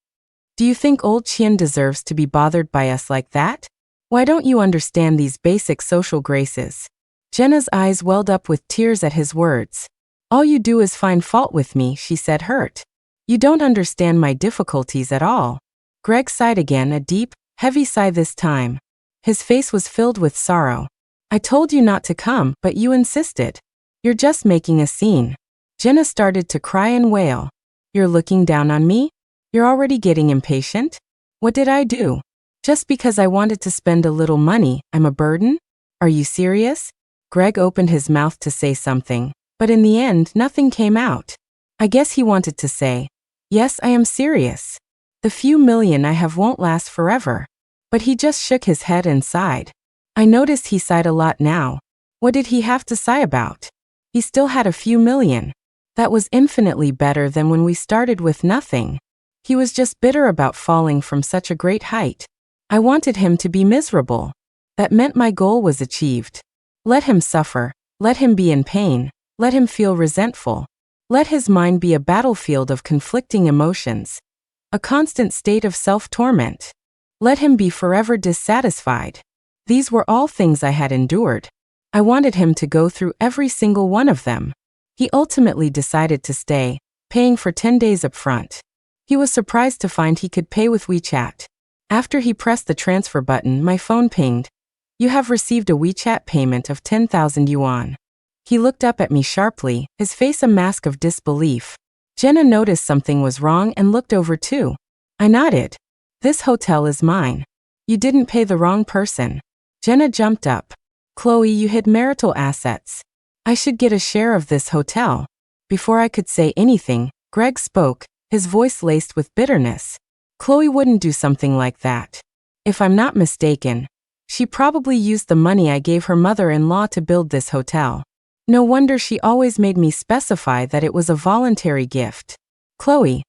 Do you think Old Chien deserves to be bothered by us like that? Why don't you understand these basic social graces?" Jenna's eyes welled up with tears at his words. "All you do is find fault with me," she said, hurt. "You don't understand my difficulties at all." Greg sighed again, a deep, heavy sigh this time. His face was filled with sorrow. "I told you not to come, but you insisted. You're just making a scene." Jenna started to cry and wail. "You're looking down on me? You're already getting impatient? What did I do? Just because I wanted to spend a little money, I'm a burden? Are you serious?" Greg opened his mouth to say something, but in the end, nothing came out. I guess he wanted to say, "Yes, I am serious. The few million I have won't last forever." But he just shook his head and sighed. I noticed he sighed a lot now. What did he have to sigh about? He still had a few million. That was infinitely better than when we started with nothing. He was just bitter about falling from such a great height. I wanted him to be miserable. That meant my goal was achieved. Let him suffer. Let him be in pain. Let him feel resentful. Let his mind be a battlefield of conflicting emotions, a constant state of self-torment. Let him be forever dissatisfied. These were all things I had endured. I wanted him to go through every single one of them. He ultimately decided to stay, paying for 10 days up front. He was surprised to find he could pay with WeChat. After he pressed the transfer button, my phone pinged. "You have received a WeChat payment of 10,000 yuan. He looked up at me sharply, his face a mask of disbelief. Jenna noticed something was wrong and looked over too. I nodded. "This hotel is mine. You didn't pay the wrong person." Jenna jumped up. "Chloe, you hid marital assets. I should get a share of this hotel." Before I could say anything, Greg spoke, his voice laced with bitterness. "Chloe wouldn't do something like that. If I'm not mistaken, she probably used the money I gave her mother-in-law to build this hotel. No wonder she always made me specify that it was a voluntary gift. Chloe,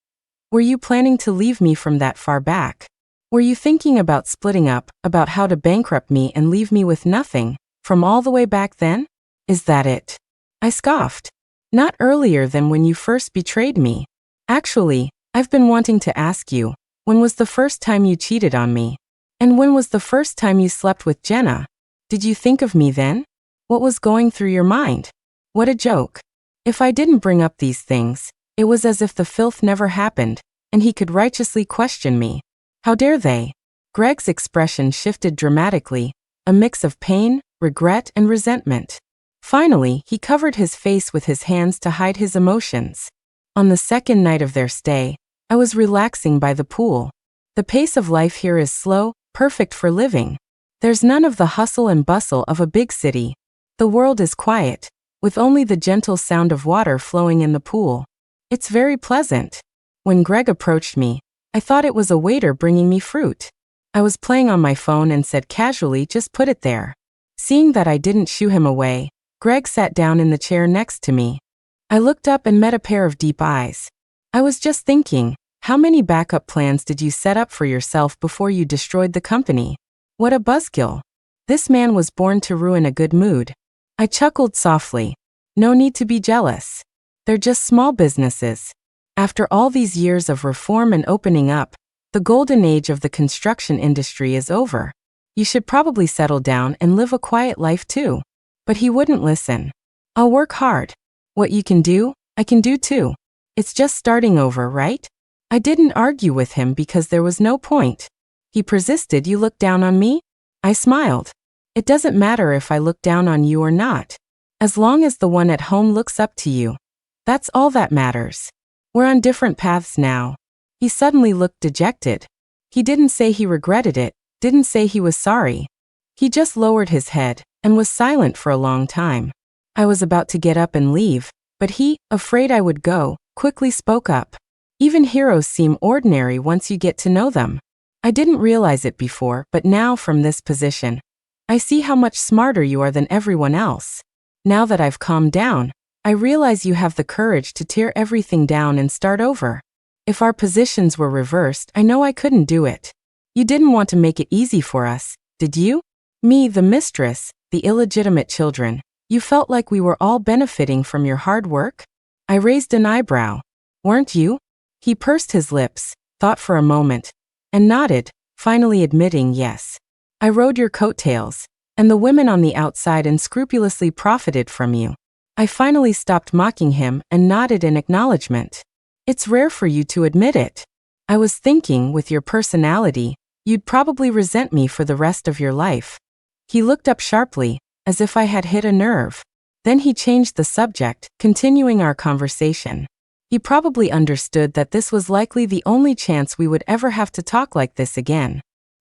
were you planning to leave me from that far back? Were you thinking about splitting up, about how to bankrupt me and leave me with nothing, from all the way back then? Is that it? I scoffed. Not earlier than when you first betrayed me. Actually, I've been wanting to ask you, when was the first time you cheated on me? And when was the first time you slept with Jenna? Did you think of me then? What was going through your mind? What a joke. If I didn't bring up these things, it was as if the filth never happened, and he could righteously question me. How dare they? Greg's expression shifted dramatically, a mix of pain, regret, and resentment. Finally, he covered his face with his hands to hide his emotions. On the second night of their stay, I was relaxing by the pool. The pace of life here is slow, perfect for living. There's none of the hustle and bustle of a big city. The world is quiet, with only the gentle sound of water flowing in the pool. It's very pleasant. When Greg approached me, I thought it was a waiter bringing me fruit. I was playing on my phone and said casually, "Just put it there." Seeing that I didn't shoo him away, Greg sat down in the chair next to me. I looked up and met a pair of deep eyes. I was just thinking, how many backup plans did you set up for yourself before you destroyed the company? What a buzzkill. This man was born to ruin a good mood. I chuckled softly. No need to be jealous. They're just small businesses. After all these years of reform and opening up, the golden age of the construction industry is over. You should probably settle down and live a quiet life too. But he wouldn't listen. I'll work hard. What you can do, I can do too. It's just starting over, right? I didn't argue with him because there was no point. He persisted. You look down on me? I smiled. It doesn't matter if I look down on you or not. As long as the one at home looks up to you. That's all that matters. We're on different paths now. He suddenly looked dejected. He didn't say he regretted it, didn't say he was sorry. He just lowered his head and was silent for a long time. I was about to get up and leave, but he, afraid I would go, quickly spoke up. Even heroes seem ordinary once you get to know them. I didn't realize it before, but now from this position, I see how much smarter you are than everyone else. Now that I've calmed down, I realize you have the courage to tear everything down and start over. If our positions were reversed, I know I couldn't do it. You didn't want to make it easy for us, did you? Me, the mistress, the illegitimate children. You felt like we were all benefiting from your hard work? I raised an eyebrow. Weren't you? He pursed his lips, thought for a moment, and nodded, finally admitting yes. I rode your coattails, and the women on the outside unscrupulously profited from you. I finally stopped mocking him and nodded in acknowledgement. It's rare for you to admit it. I was thinking, with your personality, you'd probably resent me for the rest of your life. He looked up sharply, as if I had hit a nerve. Then he changed the subject, continuing our conversation. He probably understood that this was likely the only chance we would ever have to talk like this again.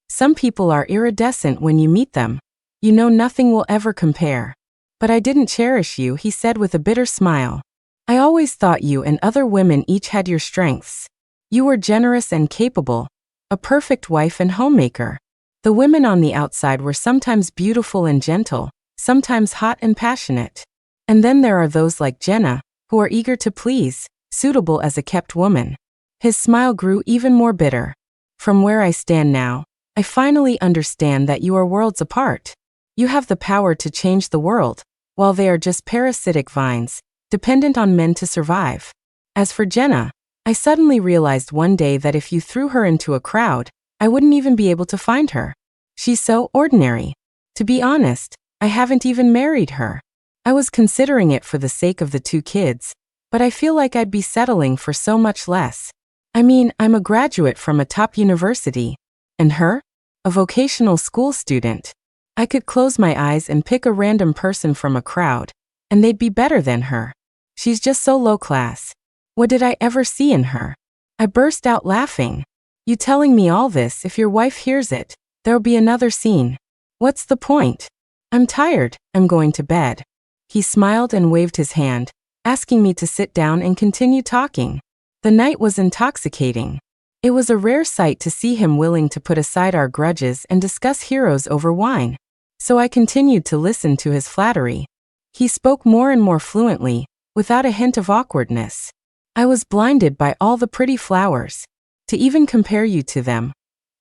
Some people are iridescent when you meet them. You know nothing will ever compare. But I didn't cherish you, he said with a bitter smile. I always thought you and other women each had your strengths. You were generous and capable, a perfect wife and homemaker. The women on the outside were sometimes beautiful and gentle, sometimes hot and passionate. And then there are those like Jenna, who are eager to please, suitable as a kept woman. His smile grew even more bitter. From where I stand now, I finally understand that you are worlds apart. You have the power to change the world, while they are just parasitic vines, dependent on men to survive. As for Jenna, I suddenly realized one day that if you threw her into a crowd, I wouldn't even be able to find her. She's so ordinary. To be honest, I haven't even married her. I was considering it for the sake of the 2 kids, but I feel like I'd be settling for so much less. I mean, I'm a graduate from a top university. And her? A vocational school student. I could close my eyes and pick a random person from a crowd, and they'd be better than her. She's just so low class. What did I ever see in her? I burst out laughing. You telling me all this, if your wife hears it, there'll be another scene. What's the point? I'm tired, I'm going to bed. He smiled and waved his hand, asking me to sit down and continue talking. The night was intoxicating. It was a rare sight to see him willing to put aside our grudges and discuss heroes over wine. So I continued to listen to his flattery. He spoke more and more fluently, without a hint of awkwardness. I was blinded by all the pretty flowers. To even compare you to them.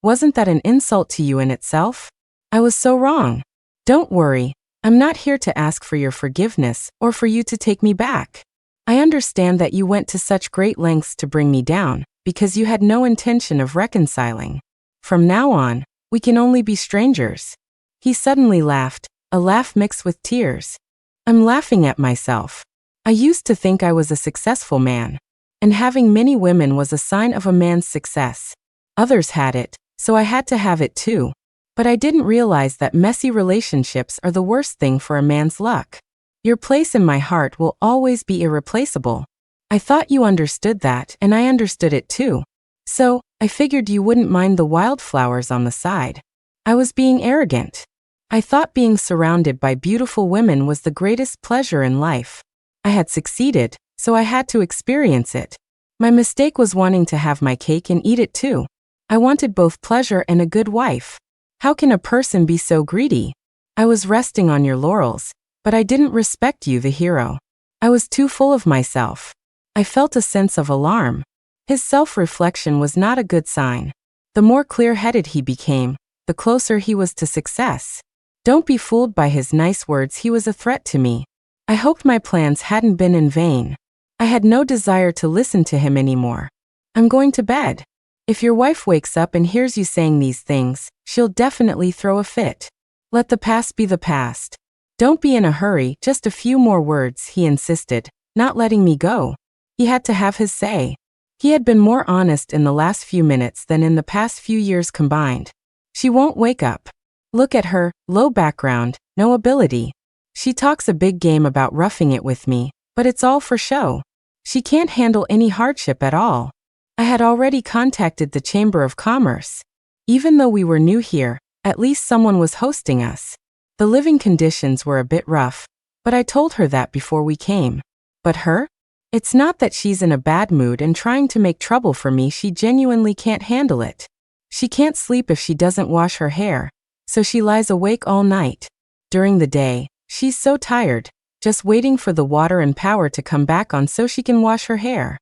Wasn't that an insult to you in itself? I was so wrong. Don't worry, I'm not here to ask for your forgiveness or for you to take me back. I understand that you went to such great lengths to bring me down because you had no intention of reconciling. From now on, we can only be strangers." He suddenly laughed, a laugh mixed with tears. I'm laughing at myself. I used to think I was a successful man, and having many women was a sign of a man's success. Others had it, so I had to have it too. But I didn't realize that messy relationships are the worst thing for a man's luck. Your place in my heart will always be irreplaceable. I thought you understood that, and I understood it too. So, I figured you wouldn't mind the wildflowers on the side. I was being arrogant. I thought being surrounded by beautiful women was the greatest pleasure in life. I had succeeded, so I had to experience it. My mistake was wanting to have my cake and eat it too. I wanted both pleasure and a good wife. How can a person be so greedy? I was resting on your laurels, but I didn't respect you, the hero. I was too full of myself. I felt a sense of alarm. His self-reflection was not a good sign. The more clear-headed he became, the closer he was to success. Don't be fooled by his nice words, he was a threat to me. I hoped my plans hadn't been in vain. I had no desire to listen to him anymore. I'm going to bed. If your wife wakes up and hears you saying these things, she'll definitely throw a fit. Let the past be the past. Don't be in a hurry, just a few more words, he insisted, not letting me go. He had to have his say. He had been more honest in the last few minutes than in the past few years combined. She won't wake up. Look at her, low background, no ability. She talks a big game about roughing it with me, but it's all for show. She can't handle any hardship at all. I had already contacted the Chamber of Commerce. Even though we were new here, at least someone was hosting us. The living conditions were a bit rough, but I told her that before we came. But her? It's not that she's in a bad mood and trying to make trouble for me, she genuinely can't handle it. She can't sleep if she doesn't wash her hair, so she lies awake all night. During the day, she's so tired, just waiting for the water and power to come back on so she can wash her hair.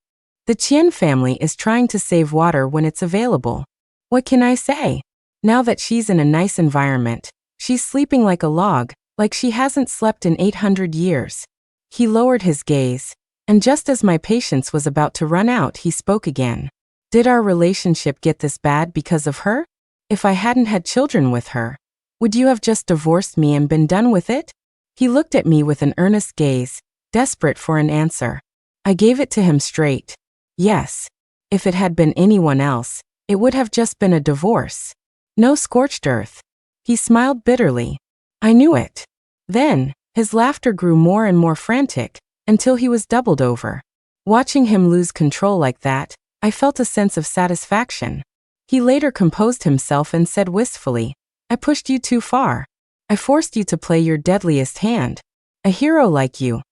The Chien family is trying to save water when it's available. What can I say? Now that she's in a nice environment, she's sleeping like a log, like she hasn't slept in 800 years. He lowered his gaze, and just as my patience was about to run out, he spoke again. Did our relationship get this bad because of her? If I hadn't had children with her, would you have just divorced me and been done with it? He looked at me with an earnest gaze, desperate for an answer. I gave it to him straight. Yes. If it had been anyone else, it would have just been a divorce. No scorched earth. He smiled bitterly. I knew it. Then, his laughter grew more and more frantic, until he was doubled over. Watching him lose control like that, I felt a sense of satisfaction. He later composed himself and said wistfully, I pushed you too far. I forced you to play your deadliest hand. A hero like you.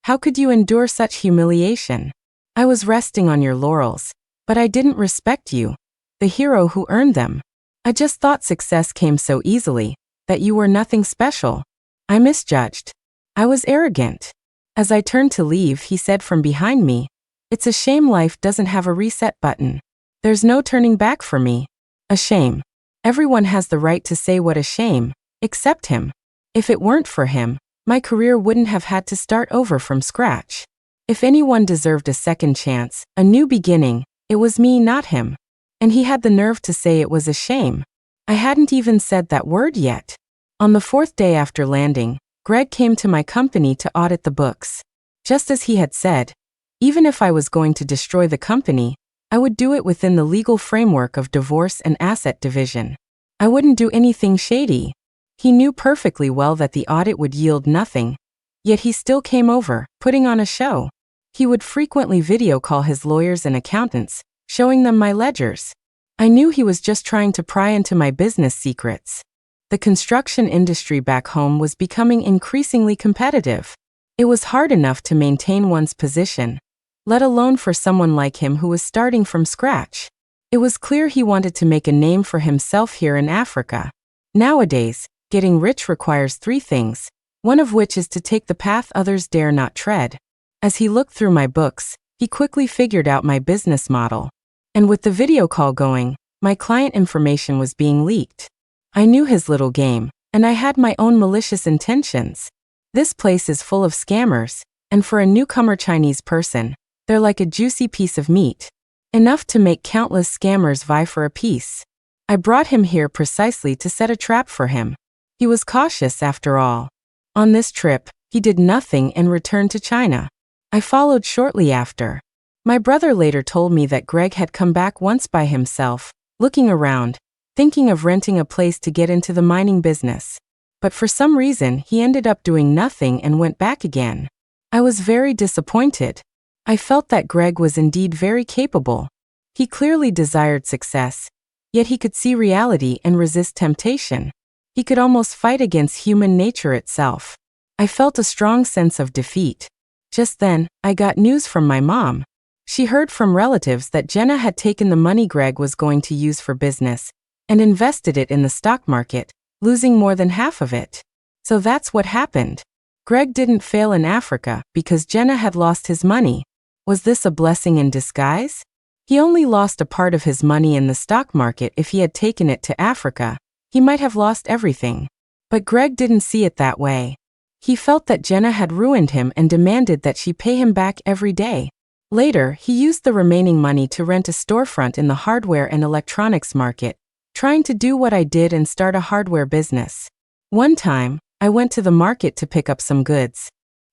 How could you endure such humiliation? I was resting on your laurels, but I didn't respect you, the hero who earned them. I just thought success came so easily, that you were nothing special. I misjudged. I was arrogant. As I turned to leave, he said from behind me, It's a shame life doesn't have a reset button. There's no turning back for me. A shame. Everyone has the right to say what a shame, except him. If it weren't for him, my career wouldn't have had to start over from scratch. If anyone deserved a second chance, a new beginning, it was me, not him. And he had the nerve to say it was a shame. I hadn't even said that word yet. On the fourth day after landing, Greg came to my company to audit the books. Just as he had said, even if I was going to destroy the company, I would do it within the legal framework of divorce and asset division. I wouldn't do anything shady. He knew perfectly well that the audit would yield nothing, yet he still came over, putting on a show. He would frequently video call his lawyers and accountants, showing them my ledgers. I knew he was just trying to pry into my business secrets. The construction industry back home was becoming increasingly competitive. It was hard enough to maintain one's position, let alone for someone like him who was starting from scratch. It was clear he wanted to make a name for himself here in Africa. Nowadays, getting rich requires 3 things, one of which is to take the path others dare not tread. As he looked through my books, he quickly figured out my business model. And with the video call going, my client information was being leaked. I knew his little game, and I had my own malicious intentions. This place is full of scammers, and for a newcomer Chinese person, they're like a juicy piece of meat. Enough to make countless scammers vie for a piece. I brought him here precisely to set a trap for him. He was cautious after all. On this trip, he did nothing and returned to China. I followed shortly after. My brother later told me that Greg had come back once by himself, looking around, thinking of renting a place to get into the mining business. But for some reason, he ended up doing nothing and went back again. I was very disappointed. I felt that Greg was indeed very capable. He clearly desired success, yet he could see reality and resist temptation. He could almost fight against human nature itself. I felt a strong sense of defeat. Just then, I got news from my mom. She heard from relatives that Jenna had taken the money Greg was going to use for business and invested it in the stock market, losing more than half of it. So that's what happened. Greg didn't fail in Africa because Jenna had lost his money. Was this a blessing in disguise? He only lost a part of his money in the stock market. If he had taken it to Africa, he might have lost everything. But Greg didn't see it that way. He felt that Jenna had ruined him and demanded that she pay him back every day. Later, he used the remaining money to rent a storefront in the hardware and electronics market, trying to do what I did and start a hardware business. One time, I went to the market to pick up some goods.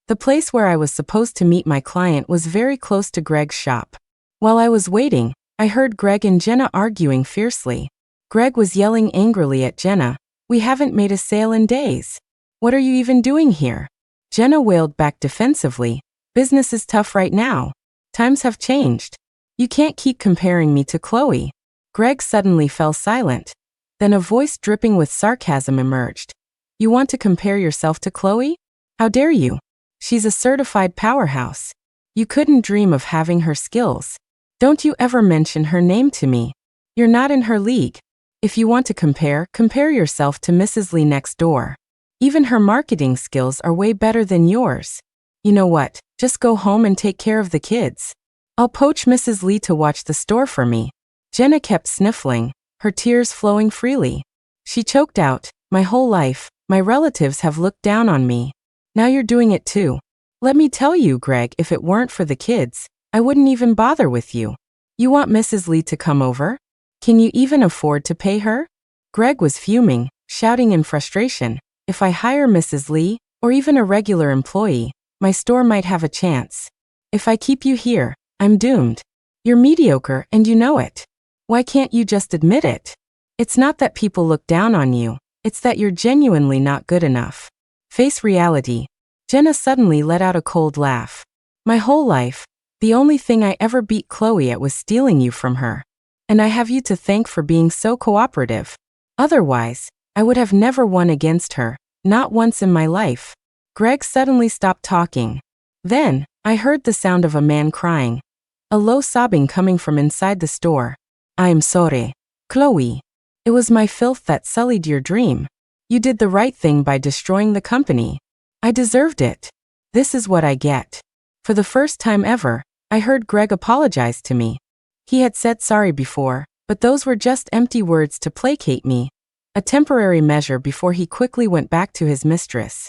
The place where I was supposed to meet my client was very close to Greg's shop. While I was waiting, I heard Greg and Jenna arguing fiercely. Greg was yelling angrily at Jenna, "We haven't made a sale in days. What are you even doing here?" Jenna wailed back defensively, "Business is tough right now. Times have changed. You can't keep comparing me to Chloe." Greg suddenly fell silent. Then a voice dripping with sarcasm emerged. "You want to compare yourself to Chloe? How dare you? She's a certified powerhouse. You couldn't dream of having her skills. Don't you ever mention her name to me. You're not in her league. If you want to compare yourself to Mrs. Lee next door. Even her marketing skills are way better than yours. You know what? Just go home and take care of the kids. I'll poach Mrs. Lee to watch the store for me." Jenna kept sniffling, her tears flowing freely. She choked out, "My whole life, my relatives have looked down on me. Now you're doing it too. Let me tell you, Greg, if it weren't for the kids, I wouldn't even bother with you. You want Mrs. Lee to come over? Can you even afford to pay her?" Greg was fuming, shouting in frustration, "If I hire Mrs. Lee, or even a regular employee, my store might have a chance. If I keep you here, I'm doomed. You're mediocre and you know it. Why can't you just admit it? It's not that people look down on you, it's that you're genuinely not good enough. Face reality." Jenna suddenly let out a cold laugh. "My whole life, the only thing I ever beat Chloe at was stealing you from her. And I have you to thank for being so cooperative. Otherwise, I would have never won against her, not once in my life." Greg suddenly stopped talking. Then, I heard the sound of a man crying, a low sobbing coming from inside the store. "I'm sorry, Chloe. It was my filth that sullied your dream. You did the right thing by destroying the company. I deserved it. This is what I get." For the first time ever, I heard Greg apologize to me. He had said sorry before, but those were just empty words to placate me, a temporary measure before he quickly went back to his mistress.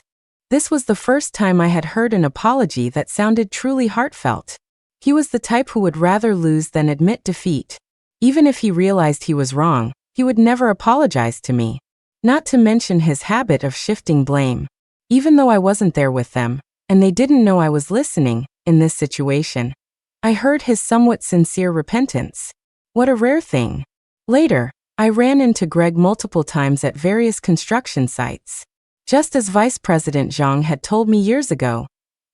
This was the first time I had heard an apology that sounded truly heartfelt. He was the type who would rather lose than admit defeat. Even if he realized he was wrong, he would never apologize to me. Not to mention his habit of shifting blame. Even though I wasn't there with them, and they didn't know I was listening, in this situation, I heard his somewhat sincere repentance. What a rare thing. Later, I ran into Greg multiple times at various construction sites. Just as Vice President Zhang had told me years ago,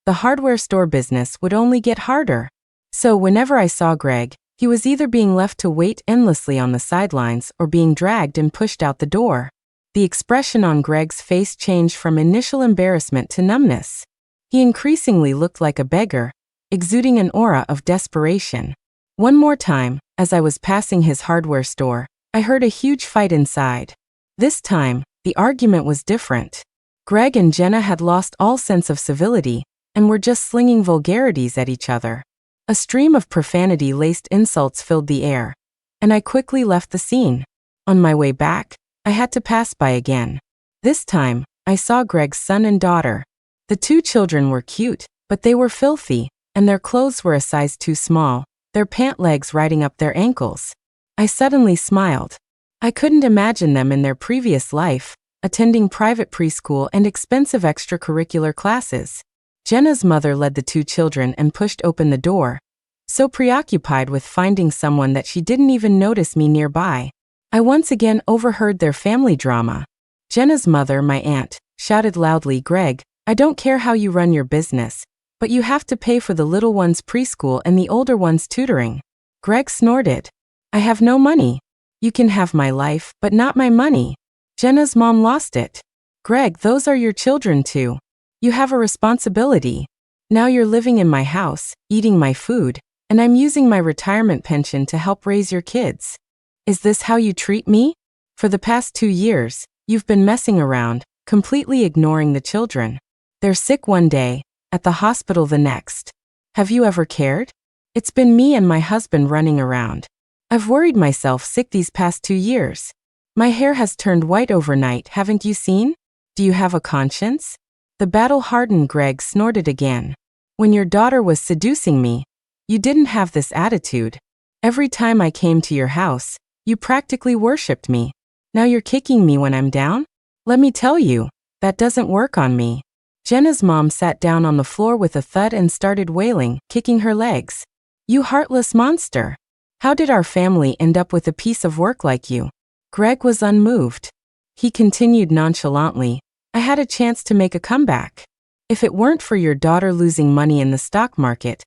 the hardware store business would only get harder. So whenever I saw Greg, he was either being left to wait endlessly on the sidelines or being dragged and pushed out the door. The expression on Greg's face changed from initial embarrassment to numbness. He increasingly looked like a beggar, exuding an aura of desperation. One more time, as I was passing his hardware store, I heard a huge fight inside. This time, the argument was different. Greg and Jenna had lost all sense of civility and were just slinging vulgarities at each other. A stream of profanity-laced insults filled the air, and I quickly left the scene. On my way back, I had to pass by again. This time, I saw Greg's son and daughter. The two children were cute, but they were filthy, and their clothes were a size too small, their pant legs riding up their ankles. I suddenly smiled. I couldn't imagine them in their previous life, attending private preschool and expensive extracurricular classes. Jenna's mother led the two children and pushed open the door, so preoccupied with finding someone that she didn't even notice me nearby. I once again overheard their family drama. Jenna's mother, my aunt, shouted loudly, "Greg, I don't care how you run your business, but you have to pay for the little one's preschool and the older one's tutoring." Greg snorted. "I have no money. You can have my life, but not my money." Jenna's mom lost it. "Greg, those are your children too. You have a responsibility. Now you're living in my house, eating my food, and I'm using my retirement pension to help raise your kids. Is this how you treat me? For the past 2 years, you've been messing around, completely ignoring the children. They're sick one day, at the hospital the next. Have you ever cared? It's been me and my husband running around. I've worried myself sick these past 2 years. My hair has turned white overnight, haven't you seen? Do you have a conscience?" The battle-hardened Greg snorted again. "When your daughter was seducing me, you didn't have this attitude. Every time I came to your house, you practically worshipped me. Now you're kicking me when I'm down? Let me tell you, that doesn't work on me." Jenna's mom sat down on the floor with a thud and started wailing, kicking her legs. "You heartless monster! How did our family end up with a piece of work like you?" Greg was unmoved. He continued nonchalantly, "I had a chance to make a comeback. If it weren't for your daughter losing money in the stock market,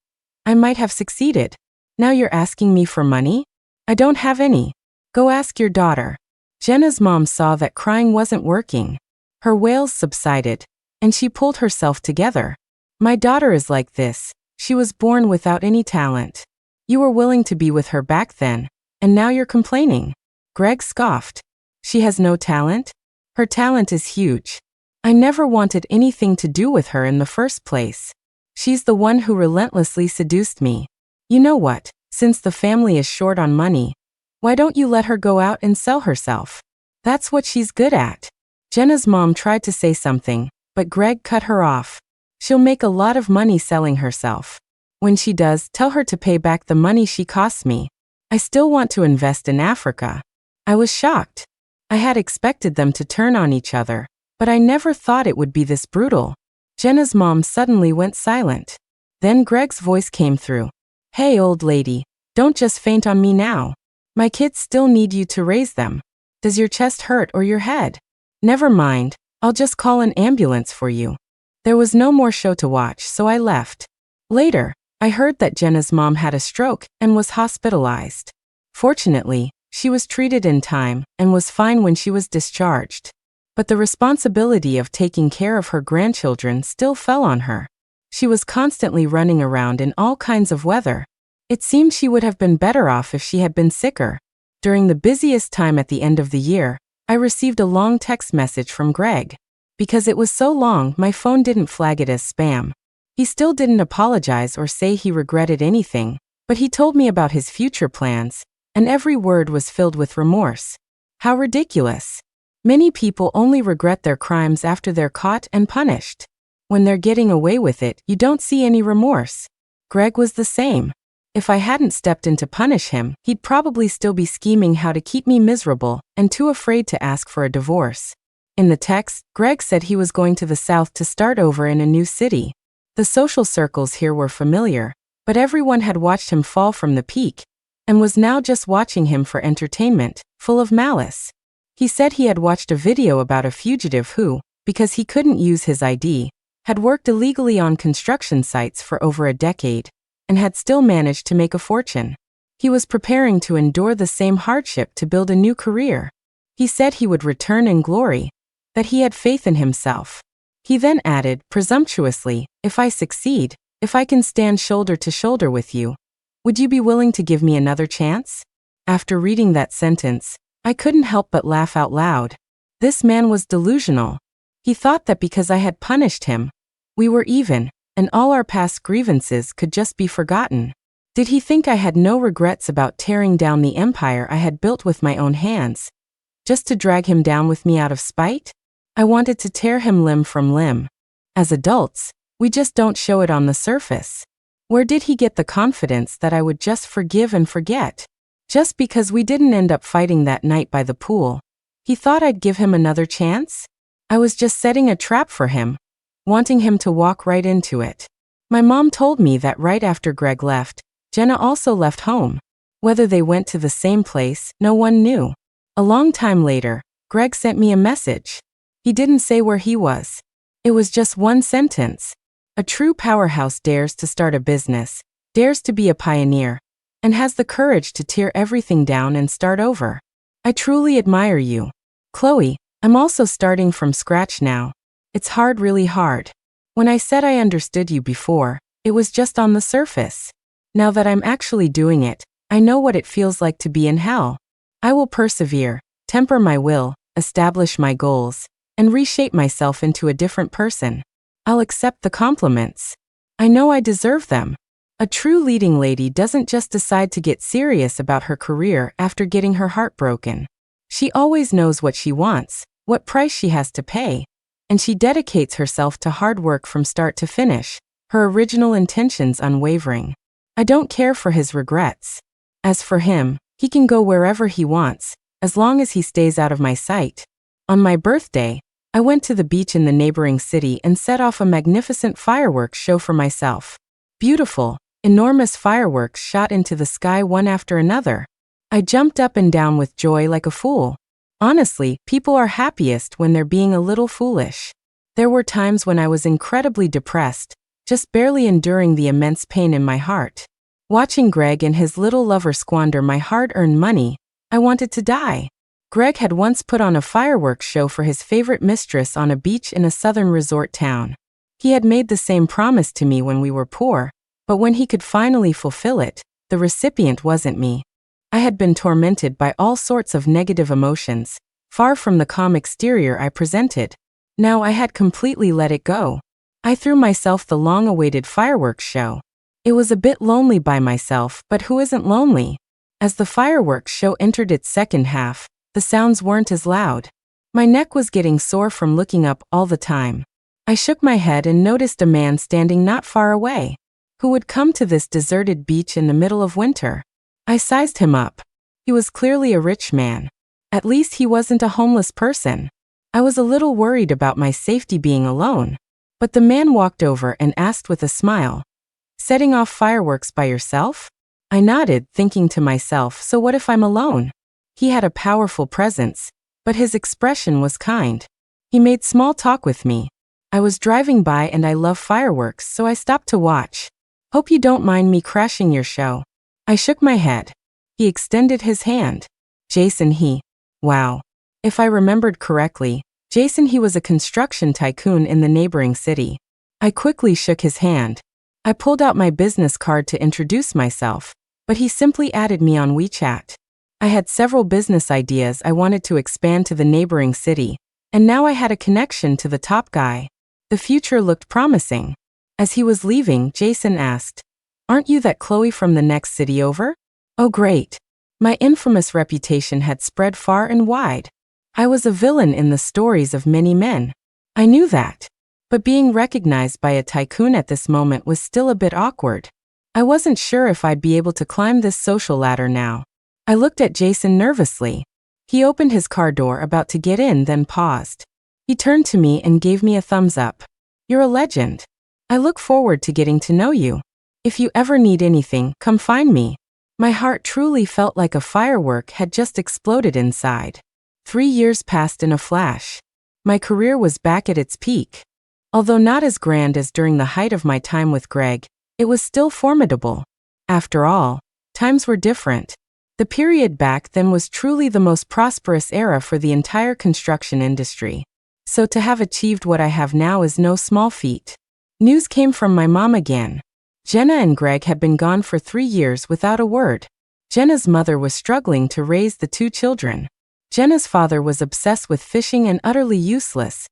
I might have succeeded. Now you're asking me for money? I don't have any. Go ask your daughter." Jenna's mom saw that crying wasn't working. Her wails subsided, and she pulled herself together. "My daughter is like this. She was born without any talent. You were willing to be with her back then, and now you're complaining." Greg scoffed. "She has no talent? Her talent is huge. I never wanted anything to do with her in the first place. She's the one who relentlessly seduced me. You know what? Since the family is short on money, why don't you let her go out and sell herself? That's what she's good at." Jenna's mom tried to say something, but Greg cut her off. "She'll make a lot of money selling herself. When she does, tell her to pay back the money she costs me. I still want to invest in Africa." I was shocked. I had expected them to turn on each other, but I never thought it would be this brutal. Jenna's mom suddenly went silent. Then Greg's voice came through. "Hey, old lady, don't just faint on me now. My kids still need you to raise them. Does your chest hurt or your head? Never mind, I'll just call an ambulance for you." There was no more show to watch, so I left. Later, I heard that Jenna's mom had a stroke and was hospitalized. Fortunately, she was treated in time and was fine when she was discharged. But the responsibility of taking care of her grandchildren still fell on her. She was constantly running around in all kinds of weather. It seemed she would have been better off if she had been sicker. During the busiest time at the end of the year, I received a long text message from Greg. Because it was so long, my phone didn't flag it as spam. He still didn't apologize or say he regretted anything, but he told me about his future plans, and every word was filled with remorse. How ridiculous. Many people only regret their crimes after they're caught and punished. When they're getting away with it, you don't see any remorse. Greg was the same. If I hadn't stepped in to punish him, he'd probably still be scheming how to keep me miserable and too afraid to ask for a divorce. In the text, Greg said he was going to the South to start over in a new city. The social circles here were familiar, but everyone had watched him fall from the peak and was now just watching him for entertainment, full of malice. He said he had watched a video about a fugitive who, because he couldn't use his ID, had worked illegally on construction sites for over a decade, and had still managed to make a fortune. He was preparing to endure the same hardship to build a new career. He said he would return in glory, that he had faith in himself. He then added, presumptuously, "If I succeed, if I can stand shoulder to shoulder with you, would you be willing to give me another chance?" After reading that sentence, I couldn't help but laugh out loud. This man was delusional. He thought that because I had punished him, we were even, and all our past grievances could just be forgotten. Did he think I had no regrets about tearing down the empire I had built with my own hands, just to drag him down with me out of spite? I wanted to tear him limb from limb. As adults, we just don't show it on the surface. Where did he get the confidence that I would just forgive and forget? Just because we didn't end up fighting that night by the pool, he thought I'd give him another chance? I was just setting a trap for him, wanting him to walk right into it. My mom told me that right after Greg left, Jenna also left home. Whether they went to the same place, no one knew. A long time later, Greg sent me a message. He didn't say where he was. It was just one sentence. A true powerhouse dares to start a business, dares to be a pioneer, and has the courage to tear everything down and start over. I truly admire you. Chloe, I'm also starting from scratch now. It's hard, really hard. When I said I understood you before, it was just on the surface. Now that I'm actually doing it, I know what it feels like to be in hell. I will persevere, temper my will, establish my goals, and reshape myself into a different person. I'll accept the compliments. I know I deserve them. A true leading lady doesn't just decide to get serious about her career after getting her heart broken. She always knows what she wants, what price she has to pay, and she dedicates herself to hard work from start to finish, her original intentions unwavering. I don't care for his regrets. As for him, he can go wherever he wants, as long as he stays out of my sight. On my birthday, I went to the beach in the neighboring city and set off a magnificent fireworks show for myself. Beautiful, enormous fireworks shot into the sky one after another. I jumped up and down with joy like a fool. Honestly, people are happiest when they're being a little foolish. There were times when I was incredibly depressed, just barely enduring the immense pain in my heart. Watching Greg and his little lover squander my hard-earned money, I wanted to die. Greg had once put on a fireworks show for his favorite mistress on a beach in a southern resort town. He had made the same promise to me when we were poor, but when he could finally fulfill it, the recipient wasn't me. I had been tormented by all sorts of negative emotions, far from the calm exterior I presented. Now I had completely let it go. I threw myself the long-awaited fireworks show. It was a bit lonely by myself, but who isn't lonely? As the fireworks show entered its second half, the sounds weren't as loud. My neck was getting sore from looking up all the time. I shook my head and noticed a man standing not far away. Who would come to this deserted beach in the middle of winter? I sized him up. He was clearly a rich man. At least he wasn't a homeless person. I was a little worried about my safety being alone. But the man walked over and asked with a smile, "Setting off fireworks by yourself?" I nodded, thinking to myself, so what if I'm alone? He had a powerful presence, but his expression was kind. He made small talk with me. I was driving by and I love fireworks, so I stopped to watch. "Hope you don't mind me crashing your show." I shook my head. He extended his hand. Jason, wow. If I remembered correctly, Jason, he was a construction tycoon in the neighboring city. I quickly shook his hand. I pulled out my business card to introduce myself, but he simply added me on WeChat. I had several business ideas I wanted to expand to the neighboring city, and now I had a connection to the top guy. The future looked promising. As he was leaving, Jason asked, "Aren't you that Chloe from the next city over?" Oh great. My infamous reputation had spread far and wide. I was a villain in the stories of many men. I knew that. But being recognized by a tycoon at this moment was still a bit awkward. I wasn't sure if I'd be able to climb this social ladder now. I looked at Jason nervously. He opened his car door about to get in, then paused. He turned to me and gave me a thumbs up. "You're a legend. I look forward to getting to know you. If you ever need anything, come find me." My heart truly felt like a firework had just exploded inside. 3 years passed in a flash. My career was back at its peak. Although not as grand as during the height of my time with Greg, it was still formidable. After all, times were different. The period back then was truly the most prosperous era for the entire construction industry. So to have achieved what I have now is no small feat. News came from my mom again. Jenna and Greg had been gone for 3 years without a word. Jenna's mother was struggling to raise the 2 children. Jenna's father was obsessed with fishing and utterly useless,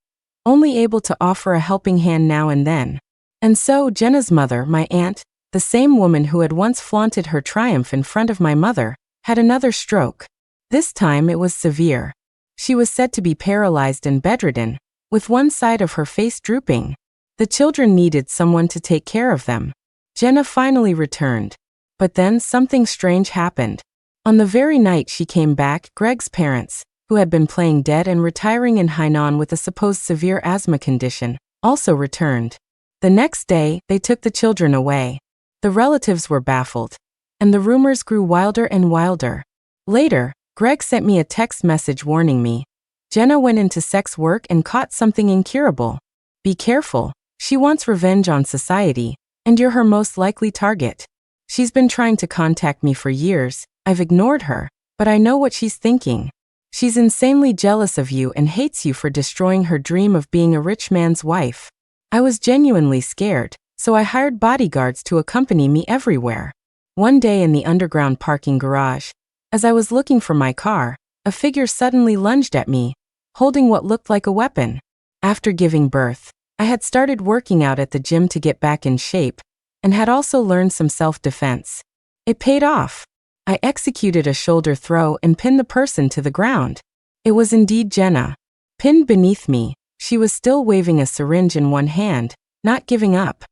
only able to offer a helping hand now and then. And so Jenna's mother, my aunt, the same woman who had once flaunted her triumph in front of my mother, had another stroke. This time it was severe. She was said to be paralyzed and bedridden, with one side of her face drooping. The children needed someone to take care of them. Jenna finally returned. But then something strange happened. On the very night she came back, Greg's parents, who had been playing dead and retiring in Hainan with a supposed severe asthma condition, also returned. The next day, they took the children away. The relatives were baffled, and the rumors grew wilder and wilder. Later, Greg sent me a text message warning me. Jenna went into sex work and caught something incurable. Be careful, she wants revenge on society, and you're her most likely target. She's been trying to contact me for years. I've ignored her, but I know what she's thinking. She's insanely jealous of you and hates you for destroying her dream of being a rich man's wife. I was genuinely scared, so I hired bodyguards to accompany me everywhere. One day in the underground parking garage, as I was looking for my car, a figure suddenly lunged at me, holding what looked like a weapon. After giving birth, I had started working out at the gym to get back in shape, and had also learned some self-defense. It paid off. I executed a shoulder throw and pinned the person to the ground. It was indeed Jenna. Pinned beneath me, she was still waving a syringe in one hand, not giving up.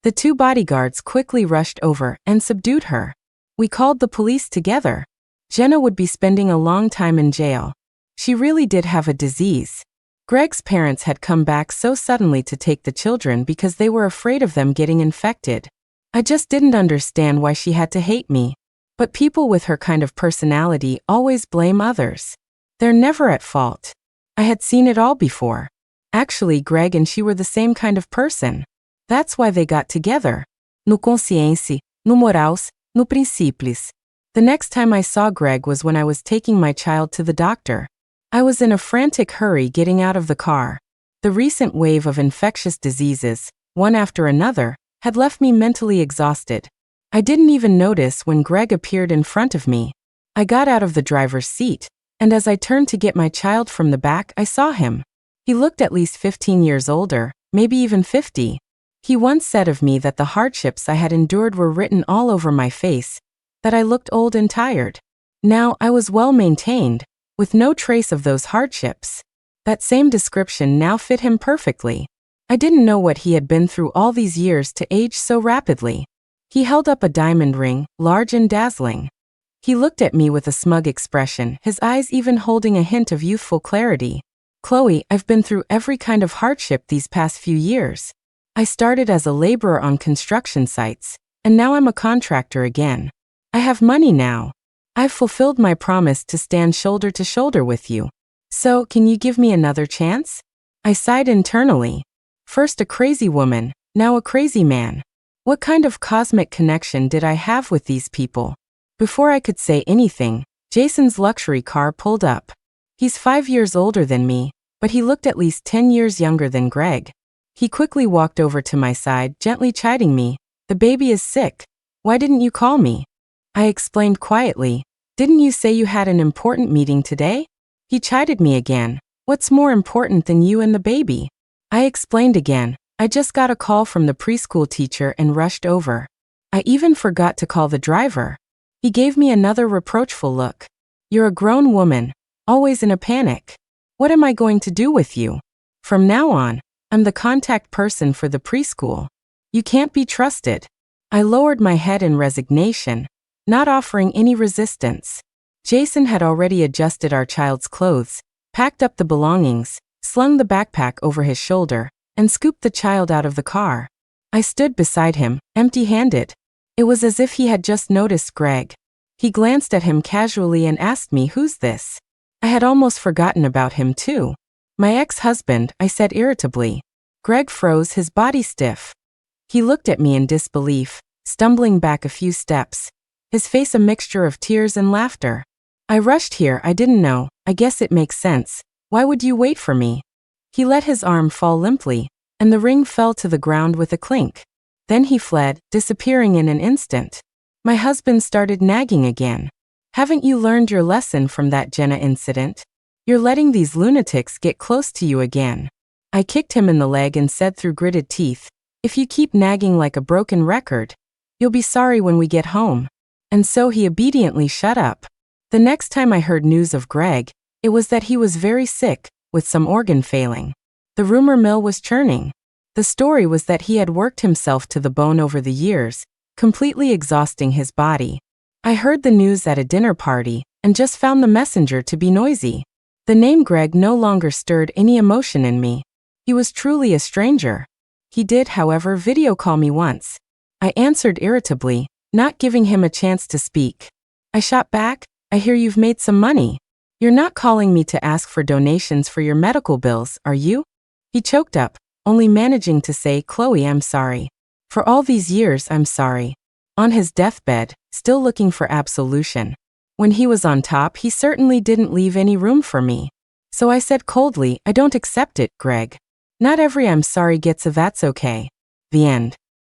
The two bodyguards quickly rushed over and subdued her. We called the police together. Jenna would be spending a long time in jail. She really did have a disease. Greg's parents had come back so suddenly to take the children because they were afraid of them getting infected. I just didn't understand why she had to hate me. But people with her kind of personality always blame others. They're never at fault. I had seen it all before. Actually, Greg and she were the same kind of person. That's why they got together. No consciência, no morals, no princípios. The next time I saw Greg was when I was taking my child to the doctor. I was in a frantic hurry getting out of the car. The recent wave of infectious diseases, one after another, had left me mentally exhausted. I didn't even notice when Greg appeared in front of me. I got out of the driver's seat, and as I turned to get my child from the back, I saw him. He looked at least 15 years older, maybe even 50. He once said of me that the hardships I had endured were written all over my face, that I looked old and tired. Now I was well maintained, with no trace of those hardships. That same description now fit him perfectly. I didn't know what he had been through all these years to age so rapidly. He held up a diamond ring, large and dazzling. He looked at me with a smug expression, his eyes even holding a hint of youthful clarity. Chloe, I've been through every kind of hardship these past few years. I started as a laborer on construction sites, and now I'm a contractor again. I have money now. I've fulfilled my promise to stand shoulder to shoulder with you. So, can you give me another chance? I sighed internally. First a crazy woman, now a crazy man. What kind of cosmic connection did I have with these people? Before I could say anything, Jason's luxury car pulled up. He's 5 years older than me, but he looked at least 10 years younger than Greg. He quickly walked over to my side, gently chiding me. The baby is sick. Why didn't you call me? I explained quietly. Didn't you say you had an important meeting today? He chided me again. What's more important than you and the baby? I explained again. I just got a call from the preschool teacher and rushed over. I even forgot to call the driver. He gave me another reproachful look. You're a grown woman, always in a panic. What am I going to do with you? From now on, I'm the contact person for the preschool. You can't be trusted. I lowered my head in resignation, not offering any resistance. Jason had already adjusted our child's clothes, packed up the belongings, slung the backpack over his shoulder, and scooped the child out of the car. I stood beside him, empty-handed. It was as if he had just noticed Greg. He glanced at him casually and asked me, "Who's this?" I had almost forgotten about him too. "My ex-husband," I said irritably. Greg froze, his body stiff. He looked at me in disbelief, stumbling back a few steps, his face a mixture of tears and laughter. "I rushed here, I didn't know. I guess it makes sense. Why would you wait for me?" He let his arm fall limply, and the ring fell to the ground with a clink. Then he fled, disappearing in an instant. My husband started nagging again. "Haven't you learned your lesson from that Jenna incident? You're letting these lunatics get close to you again." I kicked him in the leg and said through gritted teeth, "If you keep nagging like a broken record, you'll be sorry when we get home." And so he obediently shut up. The next time I heard news of Greg, it was that he was very sick, with some organ failing. The rumor mill was churning. The story was that he had worked himself to the bone over the years, completely exhausting his body. I heard the news at a dinner party and just found the messenger to be noisy. The name Greg no longer stirred any emotion in me. He was truly a stranger. He did, however, video call me once. I answered irritably, not giving him a chance to speak. I shot back, I hear you've made some money. You're not calling me to ask for donations for your medical bills, are you? He choked up, only managing to say, Chloe, I'm sorry. For all these years, I'm sorry. On his deathbed, still looking for absolution. When he was on top, he certainly didn't leave any room for me. So I said coldly, I don't accept it, Greg. Not every I'm sorry gets a that's okay. The end.